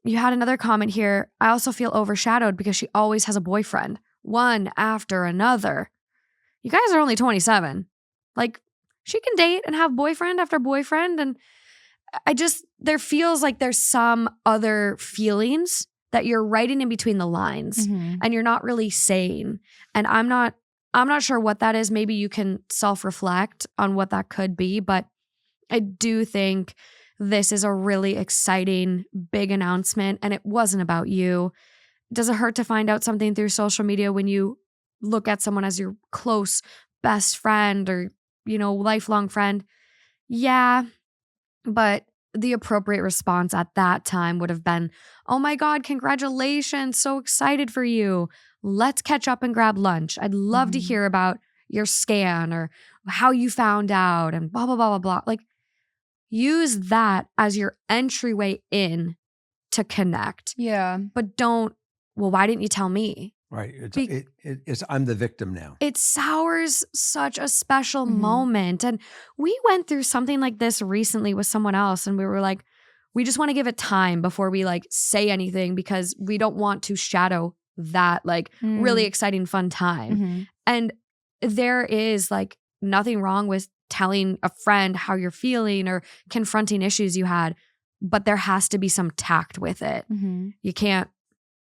you had another comment here. I also feel overshadowed because she always has a boyfriend, one after another. You guys are only 27. Like, she can date and have boyfriend after boyfriend. And there feels like there's some other feelings that you're writing in between the lines and you're not really saying. And I'm not sure what that is. Maybe you can self-reflect on what that could be. But I do think this is a really exciting, big announcement, and it wasn't about you. Does it hurt to find out something through social media when you look at someone as your close best friend or, you know, lifelong friend? Yeah, but the appropriate response at that time would have been, oh my God, congratulations, so excited for you. Let's catch up and grab lunch. I'd love to hear about your scan or how you found out and blah, blah, blah, blah, blah. Like, use that as your entryway in to connect. Yeah. But don't, well, why didn't you tell me? Right. It's I'm the victim now. It sours such a special moment. And we went through something like this recently with someone else. And we were like, we just want to give it time before we like say anything because we don't want to shadow that like really exciting, fun time. And there is like nothing wrong with telling a friend how you're feeling or confronting issues you had, but there has to be some tact with it. You can't,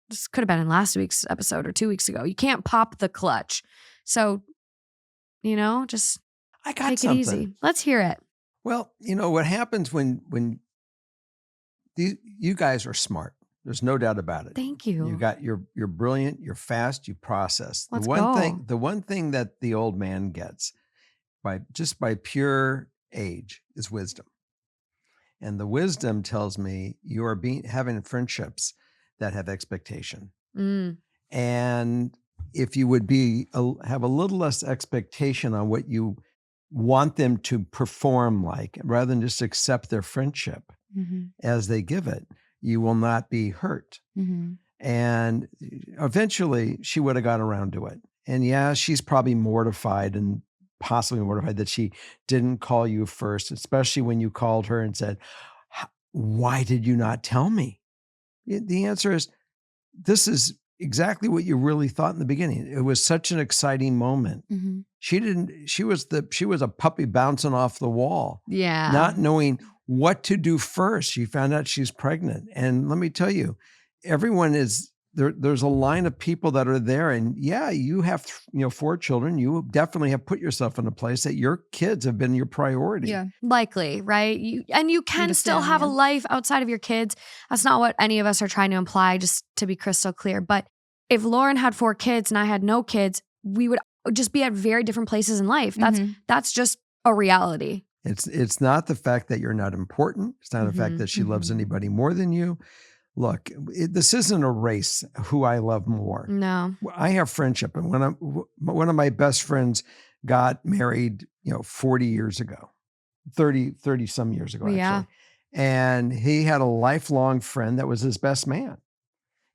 this could have been in last week's episode or 2 weeks ago. You can't pop the clutch. So, you know, just take it easy. Let's hear it. Well, you know, what happens when you guys are smart. There's no doubt about it. Thank you. You're brilliant, you're fast, you process. Let's go. The one thing that the old man gets by pure age is wisdom. And the wisdom tells me you are having friendships that have expectation. And if you would have a little less expectation on what you want them to perform like, rather than just accept their friendship as they give it, you will not be hurt. And eventually she would have got around to it. And yeah, she's probably possibly mortified that she didn't call you first, especially when you called her and said, why did you not tell me? The answer is, this is exactly what you really thought in the beginning. It was such an exciting moment. She was a puppy bouncing off the wall. Yeah. Not knowing what to do first. She found out she's pregnant. And let me tell you, everyone is there. There's a line of people that are there. And yeah, you have 4 children. You definitely have put yourself in a place that your kids have been your priority. Yeah. Likely, right? You can still have a life outside of your kids. That's not what any of us are trying to imply, just to be crystal clear. But if Lauren had 4 kids and I had no kids, we would just be at very different places in life. That's just a reality. It's not the fact that you're not important. It's not the fact that she loves anybody more than you. Look, this isn't a race, who I love more. No. I have friendship. And one of my best friends got married, 40 years ago, 30 some years ago, actually. Yeah. And he had a lifelong friend that was his best man.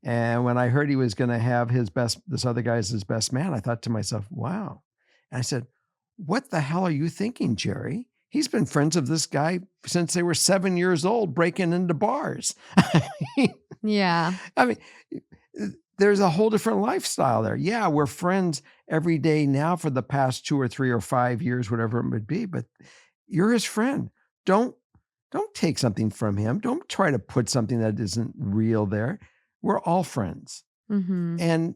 And when I heard he was going to have this other guy as his best man, I thought to myself, wow. And I said, what the hell are you thinking, Jerry? He's been friends of this guy since they were 7 years old, breaking into bars. Yeah. I mean, there's a whole different lifestyle there. Yeah, we're friends every day now for the past 2 or 3 or 5 years, whatever it would be, but you're his friend. Don't take something from him. Don't try to put something that isn't real there. We're all friends. And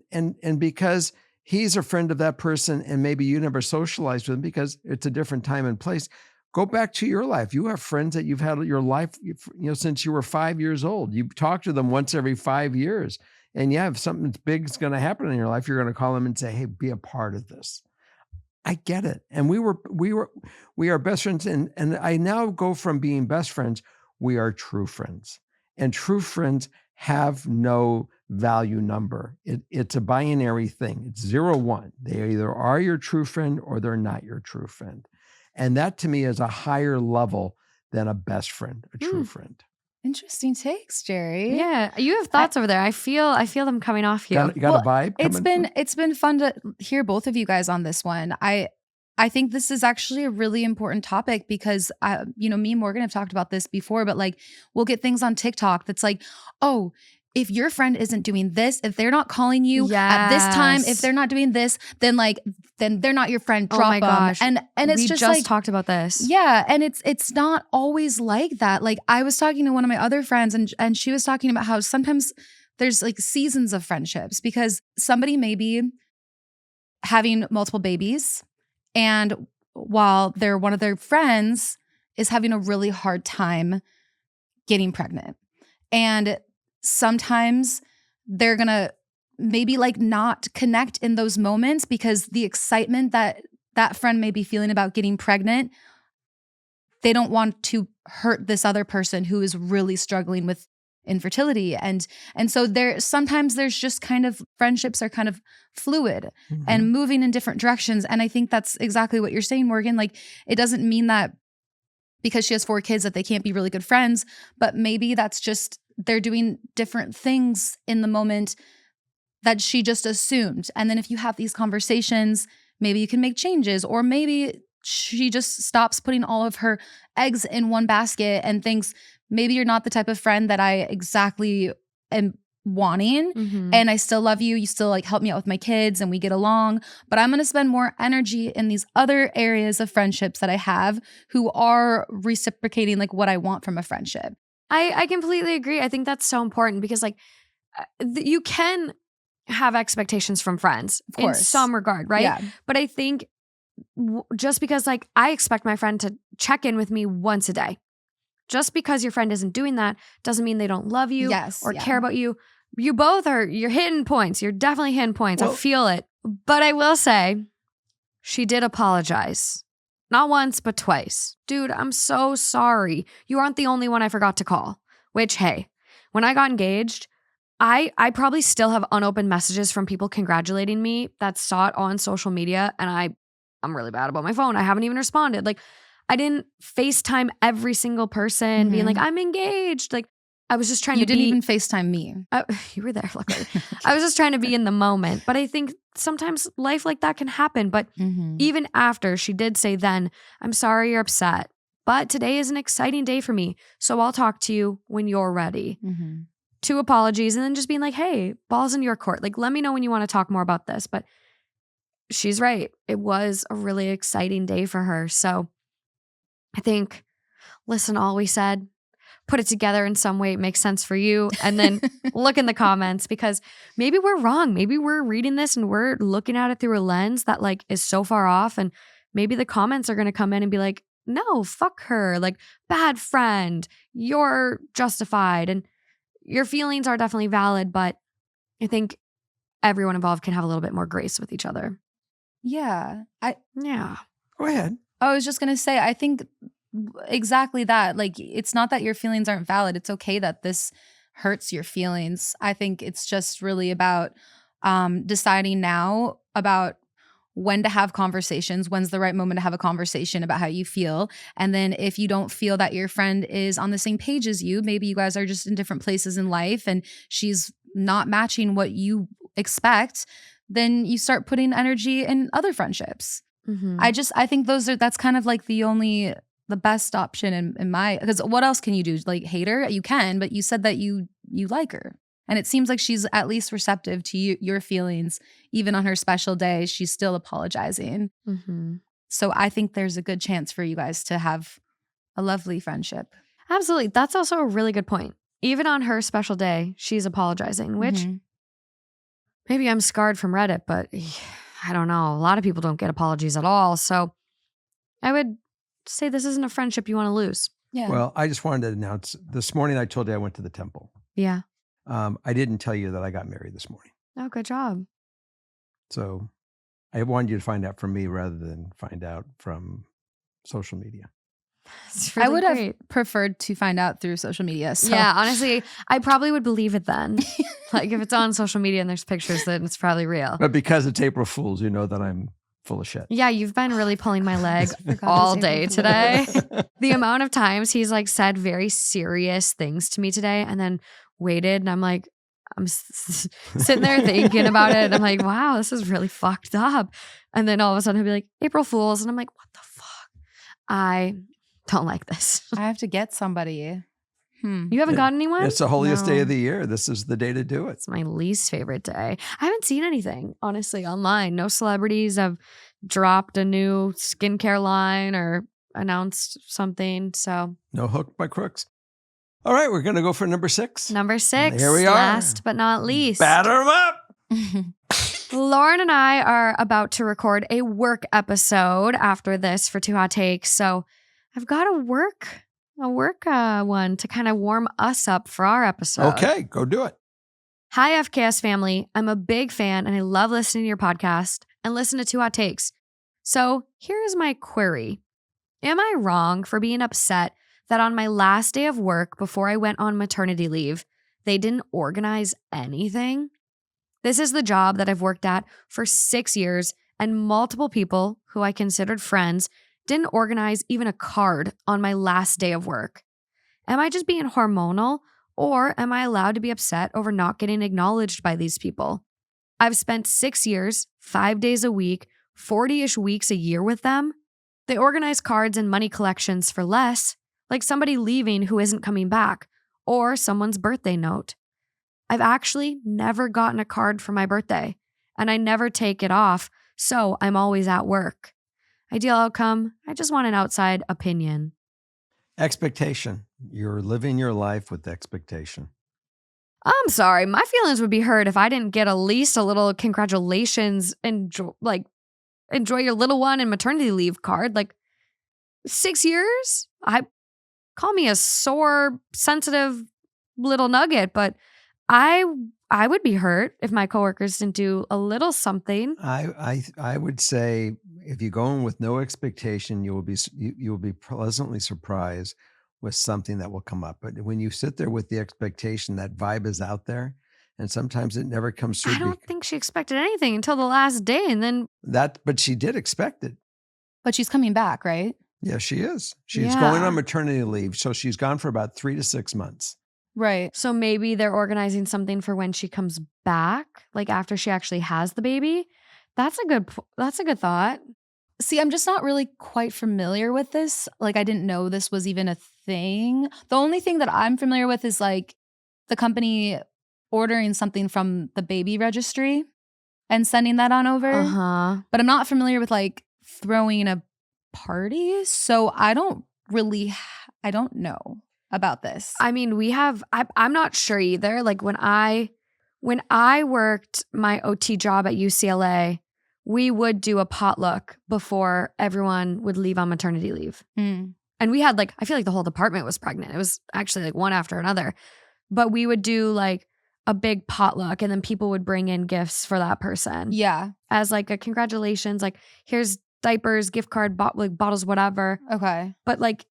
because he's a friend of that person and maybe you never socialized with him because it's a different time and place, go back to your life. You have friends that you've had your life, since you were 5 years old. You talk to them once every 5 years. And yeah, if something big is going to happen in your life, you're going to call them and say, hey, be a part of this. I get it. And we are best friends. And I now go from being best friends. We are true friends. And true friends have no value number. It's a binary thing. It's 0, 1. They either are your true friend or they're not your true friend. And that to me is a higher level than a best friend, a true friend. Interesting takes, Jerry. Yeah, you have thoughts over there. I feel them coming off you. You got a vibe? It's been fun to hear both of you guys on this one. I think this is actually a really important topic because me and Morgan have talked about this before, but like we'll get things on TikTok that's like, oh, if your friend isn't doing this, if they're not calling you at this time, if they're not doing this, then they're not your friend. Drop oh my gosh. them. And it's we just like, like talked about this. Yeah, and it's not always like that. Like I was talking to one of my other friends and she was talking about how sometimes there's like seasons of friendships because somebody may be having multiple babies and while one of their friends is having a really hard time getting pregnant. And sometimes they're going to maybe like not connect in those moments because the excitement that friend may be feeling about getting pregnant, they don't want to hurt this other person who is really struggling with infertility. And so sometimes there's just kind of friendships are kind of fluid and moving in different directions. And I think that's exactly what you're saying, Morgan. Like it doesn't mean that because she has 4 kids that they can't be really good friends, but maybe that's just they're doing different things in the moment that she just assumed. And then if you have these conversations, maybe you can make changes, or maybe she just stops putting all of her eggs in one basket and thinks, maybe you're not the type of friend that I exactly am wanting. And I still love you. You still like help me out with my kids and we get along, but I'm going to spend more energy in these other areas of friendships that I have who are reciprocating like what I want from a friendship. I completely agree. I think that's so important because like you can have expectations from friends in some regard, right? Yeah. But I think just because like I expect my friend to check in with me once a day, just because your friend isn't doing that doesn't mean they don't love you or care about you. You both you're hitting points. You're definitely hitting points. I feel it. But I will say she did apologize. Not once, but twice. Dude, I'm so sorry. You aren't the only one I forgot to call. Which, hey, when I got engaged, I probably still have unopened messages from people congratulating me that saw it on social media, and I'm really bad about my phone. I haven't even responded. Like, I didn't FaceTime every single person being like, I'm engaged. Like, I was just trying to be— You didn't even FaceTime me. You were there, luckily. I was just trying to be in the moment. But I think sometimes life like that can happen. But even after, she did say then, I'm sorry you're upset, but today is an exciting day for me. So I'll talk to you when you're ready. 2 apologies and then just being like, hey, ball's in your court. Like, let me know when you want to talk more about this. But she's right. It was a really exciting day for her. So I think, listen to all we said, put it together in some way it makes sense for you, and then look in the comments because maybe we're wrong. Maybe we're reading this and we're looking at it through a lens that like is so far off, and maybe the comments are going to come in and be like, no, fuck her, like bad friend, you're justified, and your feelings are definitely valid, but I think everyone involved can have a little bit more grace with each other. Yeah. Go ahead. I was just going to say, I think exactly that. Like, it's not that your feelings aren't valid. It's okay that this hurts your feelings. I think it's just really about deciding now about when to have conversations, when's the right moment to have a conversation about how you feel. And then if you don't feel that your friend is on the same page as you, maybe you guys are just in different places in life and she's not matching what you expect, then you start putting energy in other friendships. I think that's kind of like the best option in my, because what else can you do? Like hate her? You can, but you said that you like her. And it seems like she's at least receptive to your feelings. Even on her special day, she's still apologizing. So I think there's a good chance for you guys to have a lovely friendship. Absolutely. That's also a really good point. Even on her special day, she's apologizing, which maybe I'm scarred from Reddit, but I don't know. A lot of people don't get apologies at all. So I would say this isn't a friendship you want to lose. Yeah. Well, I just wanted to announce this morning I told you I went to the temple. Yeah. I didn't tell you that I got married this morning. Oh, good job. So I wanted you to find out from me rather than find out from social media. It's really I would great. have preferred to find out through social media. So. Yeah, honestly, I probably would believe it then. Like if it's on social media and there's pictures, then it's probably real. But because it's April Fool's, you know that I'm full of shit. Yeah, you've been really pulling my leg Forgot all it was April day Fool's. today. The amount of times he's like said very serious things to me today and then waited and I'm like, sitting there thinking about it. And I'm like, wow, this is really fucked up. And then all of a sudden he'll be like, April Fool's. And I'm like, what the fuck? I don't like this. I have to get somebody. You haven't gotten anyone? It's the holiest day No. of the year. This is the day to do it. It's my least favorite day. I haven't seen anything, honestly, online. No celebrities have dropped a new skincare line or announced something. So No hook by crooks. All right, we're going to go for number 6. number 6, Here we are. last but not least. Batter 'em up. Lauren and I are about to record a work episode after this for 2 Hot Takes. So I've got a work one to kind of warm us up for our episode. Okay, go do it. Hi, FKS family. I'm a big fan and I love listening to your podcast and listen to 2 Hot Takes. So here's my query. Am I wrong for being upset that on my last day of work before I went on maternity leave, they didn't organize anything? This is the job that I've worked at for 6 years and multiple people who I considered friends didn't organize even a card on my last day of work. Am I just being hormonal or am I allowed to be upset over not getting acknowledged by these people? I've spent 6 years, 5 days a week, 40-ish weeks a year with them. They organize cards and money collections for less, like somebody leaving who isn't coming back, or someone's birthday note. I've actually never gotten a card for my birthday, and I never take it off, so I'm always at work. Ideal outcome, I just want an outside opinion. Expectation. You're living your life with expectation. I'm sorry, my feelings would be hurt if I didn't get at least a little congratulations, enjoy your little one and maternity leave card. Like 6 years? Call me a sore, sensitive little nugget, but I would be hurt if my coworkers didn't do a little something. I would say if you go in with no expectation, you will be pleasantly surprised with something that will come up. But when you sit there with the expectation, that vibe is out there, and sometimes it never comes through. I don't think she expected anything until the last day, and then but she did expect it. But she's coming back, right? Yeah, she is. She's Yeah. going on maternity leave, so she's gone for about 3 to 6 months. Right. so maybe they're organizing something for when she comes back, like after she actually has the baby. That's a good thought. See, I'm just not really quite familiar with this. Like, I didn't know this was even a thing. The only thing that I'm familiar with is like the company ordering something from the baby registry and sending that on over. Uh-huh. But I'm not familiar with like throwing a party. So I don't know about this. I mean, I'm not sure either. Like when I worked my OT job at UCLA, we would do a potluck before everyone would leave on maternity leave. Mm. And we had I feel like the whole department was pregnant. It was actually like one after another. But we would do like a big potluck and then people would bring in gifts for that person. Yeah. As like a congratulations, like here's diapers, gift card, bottles, whatever. Okay. But like,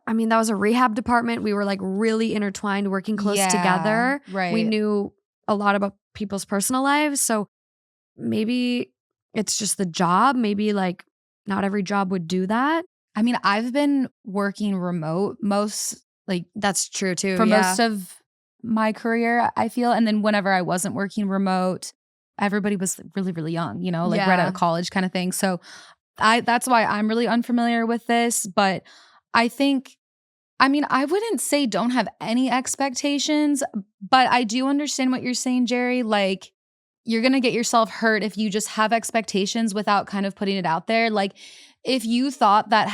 I mean, that was a rehab department. We were like really intertwined, working close Yeah, together. right. We knew a lot about people's personal lives. So maybe it's just the job. Maybe like not every job would do that. I mean, I've been working remote That's true too. for yeah. most of my career, I feel. And then whenever I wasn't working remote, everybody was really, really young, right out Yeah. of college kind of thing. So that's why I'm really unfamiliar with this. But I wouldn't say don't have any expectations, but I do understand what you're saying, Jerry. Like, you're going to get yourself hurt if you just have expectations without kind of putting it out there. Like, if you thought that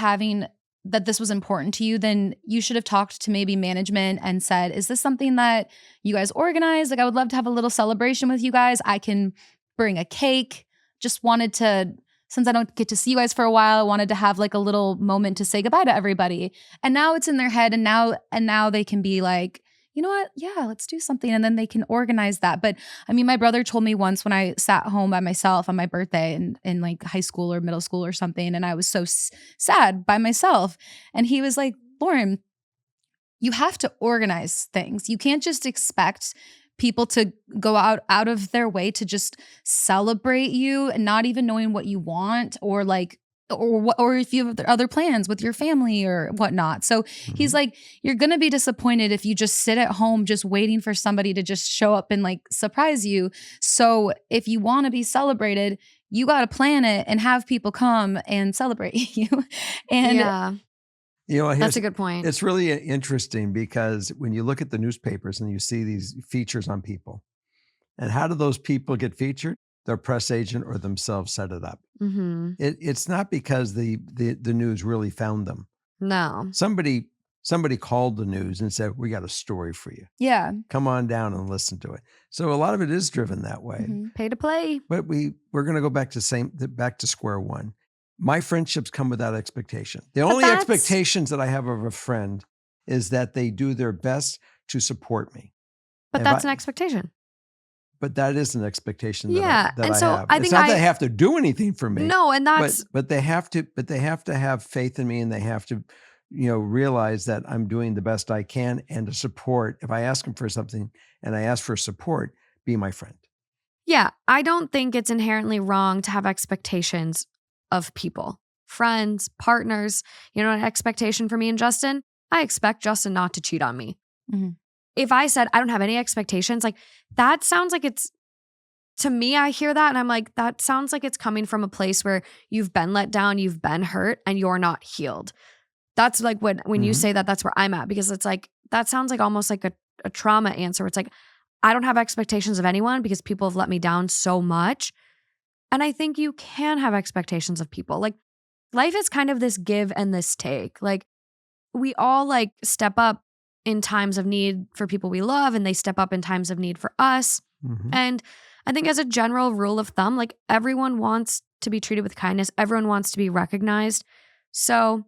this was important to you, then you should have talked to maybe management and said, is this something that you guys organize? Like, I would love to have a little celebration with you guys. I can bring a cake. Just wanted to, since I don't get to see you guys for a while, I wanted to have like a little moment to say goodbye to everybody. And now it's in their head, and now they can be like, you know what? Yeah, let's do something. And then they can organize that. But I mean, my brother told me once when I sat home by myself on my birthday in like high school or middle school or something, and I was so sad by myself. And he was like, Lauren, you have to organize things. You can't just expect people to go out of their way to just celebrate you and not even knowing what you want or like, or if you have other plans with your family or whatnot. So he's like, you're going to be disappointed if you just sit at home just waiting for somebody to just show up and like surprise you. So if you want to be celebrated, you got to plan it and have people come and celebrate you. And yeah, that's a good point. It's really interesting because when you look at the newspapers and you see these features on people, and how do those people get featured? Their press agent or themselves set it up. Mm-hmm. It's not because the news really found them. No. Somebody called the news and said, we got a story for you. Yeah. Come on down and listen to it. So a lot of it is driven that way. Mm-hmm. Pay to play. But we're going to go back to square one. My friendships come without expectation. The only expectations that I have of a friend is that they do their best to support me. But that's an expectation. But that is an expectation that I and so have. I think it's not that they have to do anything for me. No, and that's but they have to have faith in me, and they have to, realize that I'm doing the best I can, and to support. If I ask them for something and I ask for support, be my friend. Yeah, I don't think it's inherently wrong to have expectations of people, friends, partners. You know, an expectation for me and Justin, I expect Justin not to cheat on me. Mm-hmm. If I said I don't have any expectations, like that sounds like it's, to me, I hear that and I'm like, that sounds like it's coming from a place where you've been let down, you've been hurt, and you're not healed. That's like when you say that, that's where I'm at, because it's like, that sounds like almost like a trauma answer. It's like, I don't have expectations of anyone because people have let me down so much. And I think you can have expectations of people. Like life is kind of this give and this take. Like we all like step up in times of need for people we love, and they step up in times of need for us. Mm-hmm. And I think as a general rule of thumb, like everyone wants to be treated with kindness. Everyone wants to be recognized. So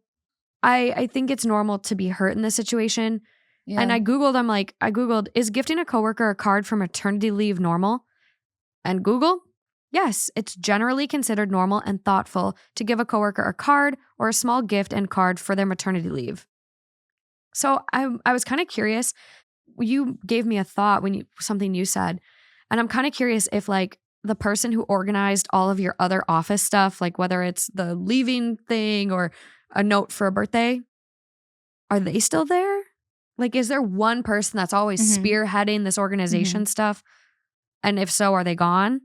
I think it's normal to be hurt in this situation. Yeah. And I Googled, is gifting a coworker a card for maternity leave normal? And Google, yes, it's generally considered normal and thoughtful to give a coworker a card or a small gift and card for their maternity leave. So I was kind of curious. You gave me a thought something you said, and I'm kind of curious if like the person who organized all of your other office stuff, like whether it's the leaving thing or a note for a birthday, are they still there? Like, is there one person that's always spearheading this organization stuff? And if so, are they gone?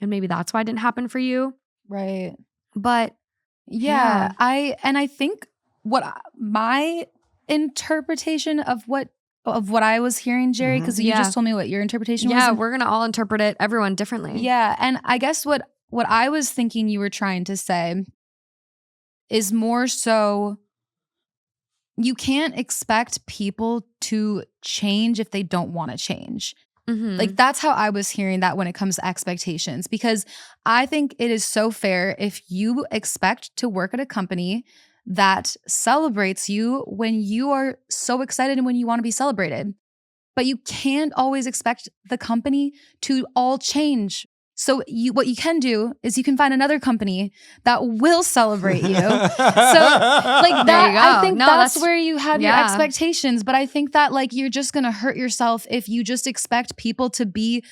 And maybe that's why it didn't happen for you. Right. But yeah. I think my interpretation of what I was hearing, Jerry, because you just told me what your interpretation was. Yeah, we're gonna all interpret it, everyone differently. Yeah, and I guess what I was thinking you were trying to say is more so you can't expect people to change if they don't want to change. Mm-hmm. Like that's how I was hearing that when it comes to expectations, because I think it is so fair if you expect to work at a company that celebrates you when you are so excited and when you want to be celebrated. But you can't always expect the company to all change. So what you can do is you can find another company that will celebrate you. So like that, I think that's where you have your expectations. But I think that like you're just going to hurt yourself if you just expect people to be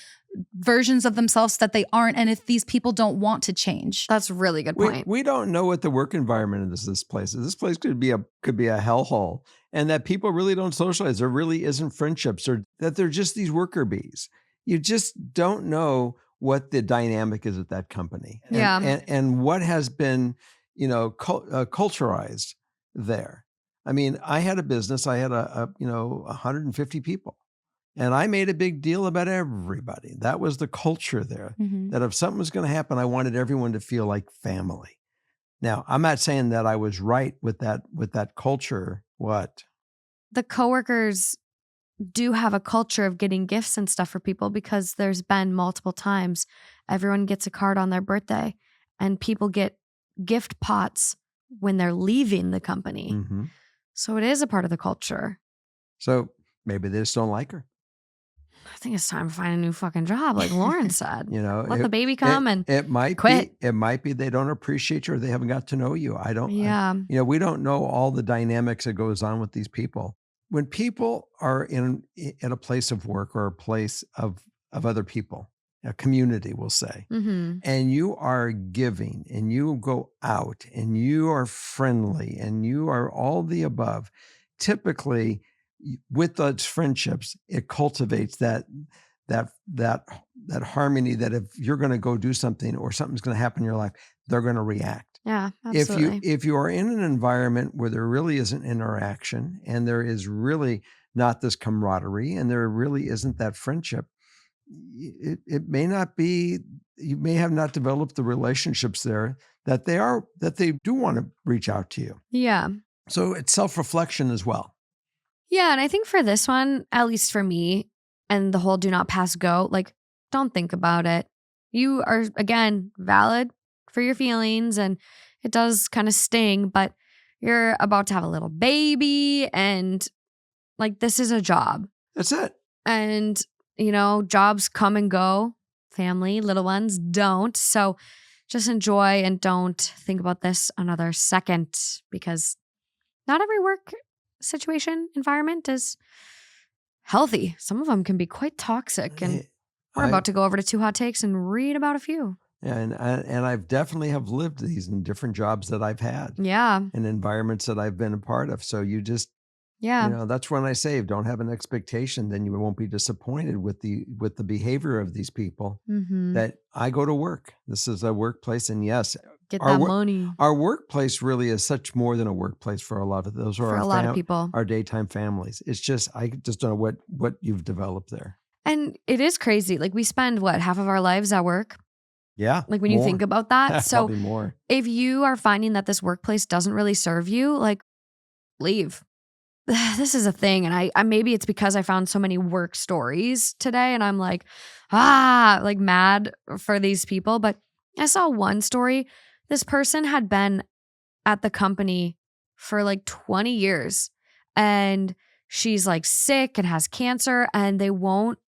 versions of themselves that they aren't, and if these people don't want to change. That's a really good point. We don't know what the work environment is this place. This place could be a hellhole, and that people really don't socialize. There really isn't friendships, or that they're just these worker bees. You just don't know what the dynamic is at that company. And what has been, culturized there. I mean, I had a business, I had 150 people. And I made a big deal about everybody. That was the culture there. Mm-hmm. That if something was going to happen, I wanted everyone to feel like family. Now, I'm not saying that I was right with that culture. What? The coworkers do have a culture of getting gifts and stuff for people, because there's been multiple times everyone gets a card on their birthday and people get gift pots when they're leaving the company. Mm-hmm. So it is a part of the culture. So Maybe they just don't like her. I think it's time to find a new fucking job, like Lauren said. You know, Let the baby come and it might quit. be, it might be they don't appreciate you or they haven't got to know you. Yeah. You know, we don't know all the dynamics that goes on with these people. When people are in a place of work or a place of other people, a community, we'll say, Mm-hmm. and you are giving and you go out and you are friendly and you are all the above, typically with those friendships, it cultivates that harmony that if you're going to go do something or something's going to happen in your life, they're going to react. Yeah, absolutely. If you are in an environment where there really isn't interaction and there is really not this camaraderie and there really isn't that friendship, it may not be, you may have not developed the relationships there that they do want to reach out to you. Yeah. So it's self-reflection as well. Yeah. And I think for this one, at least for me, and the whole do not pass go, like, don't think about it. You are, again, valid for your feelings and it does kind of sting, but you're about to have a little baby and like, this is a job. That's it. And, you know, jobs come and go, family, little ones don't. So just enjoy and don't think about this another second because not every work situation environment is healthy. Some of them can be quite toxic. And we're about to go over to 2 hot takes and read about a few. And I've definitely have lived these in different jobs that I've had. Yeah. And environments that I've been a part of. So you just, yeah, you know, that's when I say, don't have an expectation, then you won't be disappointed with the behavior of these people. Mm-hmm. That I go to work. This is a workplace. And yes, get that money. Our workplace really is such more than a workplace for a lot of those. For a lot of people. Our daytime families. It's just, I just don't know what you've developed there. And it is crazy. Like we spend half of our lives at work. Yeah. Like when you think about that. So probably more. If you are finding that this workplace doesn't really serve you, like leave. This is a thing. And I maybe it's because I found so many work stories today and I'm like, like mad for these people. But I saw one story. This person had been at the company for like 20 years and she's like sick and has cancer and they won't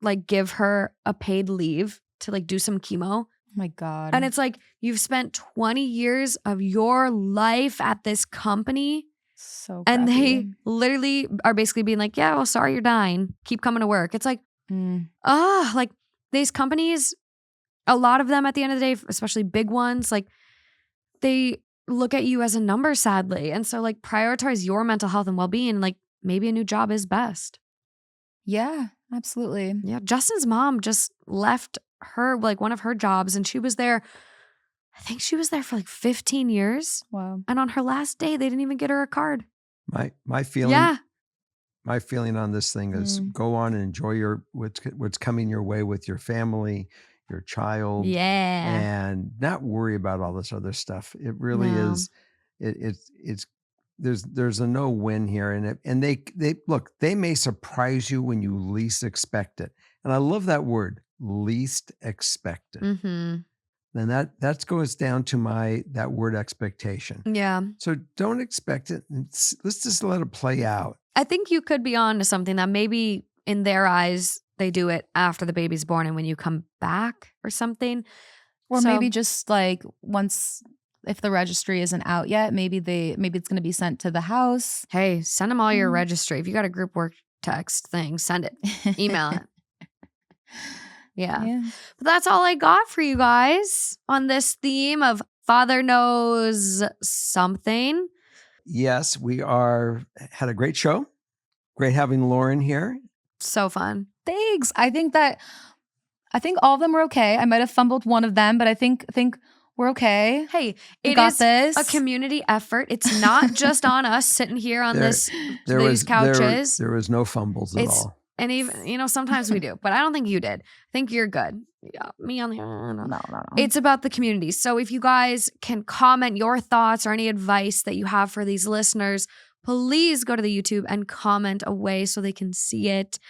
like give her a paid leave to like do some chemo. Oh my God. And it's like, you've spent 20 years of your life at this company. So and crappy. They literally are basically being like, yeah, well, sorry, you're dying. Keep coming to work. It's like, like these companies, a lot of them at the end of the day, especially big ones, like they look at you as a number, sadly. And so like prioritize your mental health and well-being. Like maybe a new job is best. Yeah, absolutely. Yeah. Justin's mom just left her, like one of her jobs and she was there. I think she was there for like 15 years. Wow. And on her last day, they didn't even get her a card. My feeling. Yeah. My feeling on this thing is go on and enjoy what's coming your way with your family, your child. Yeah. And not worry about all this other stuff. It really is. It's there's a no win here. And they look, they may surprise you when you least expect it. And I love that word, least expected. Mm-hmm. And that goes down to that word expectation. Yeah. So don't expect it. Let's just let it play out. I think you could be on to something that maybe in their eyes, they do it after the baby's born and when you come back or something. Or maybe just like if the registry isn't out yet, maybe it's going to be sent to the house. Hey, send them all your registry. If you got a group work text thing, send it. Email it. Yeah. But that's all I got for you guys on this theme of Father Knows Something. Yes, we had a great show. Great having Lauren here. So fun. Thanks. I think all of them were okay. I might have fumbled one of them, but I think we're okay. Hey, it is this. A community effort. It's not just on us sitting here on these couches. There was no fumbles at all. And even, sometimes we do, but I don't think you did. I think you're good. Yeah, me on the no. It's about the community. So if you guys can comment your thoughts or any advice that you have for these listeners, please go to the YouTube and comment away so they can see it.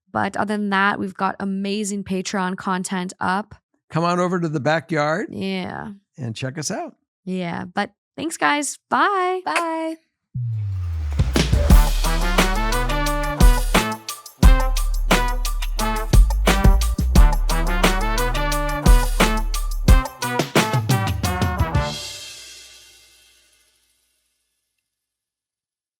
But other than that, we've got amazing Patreon content up. Come on over to the backyard. Yeah. And check us out. Yeah. But thanks, guys. Bye. Bye.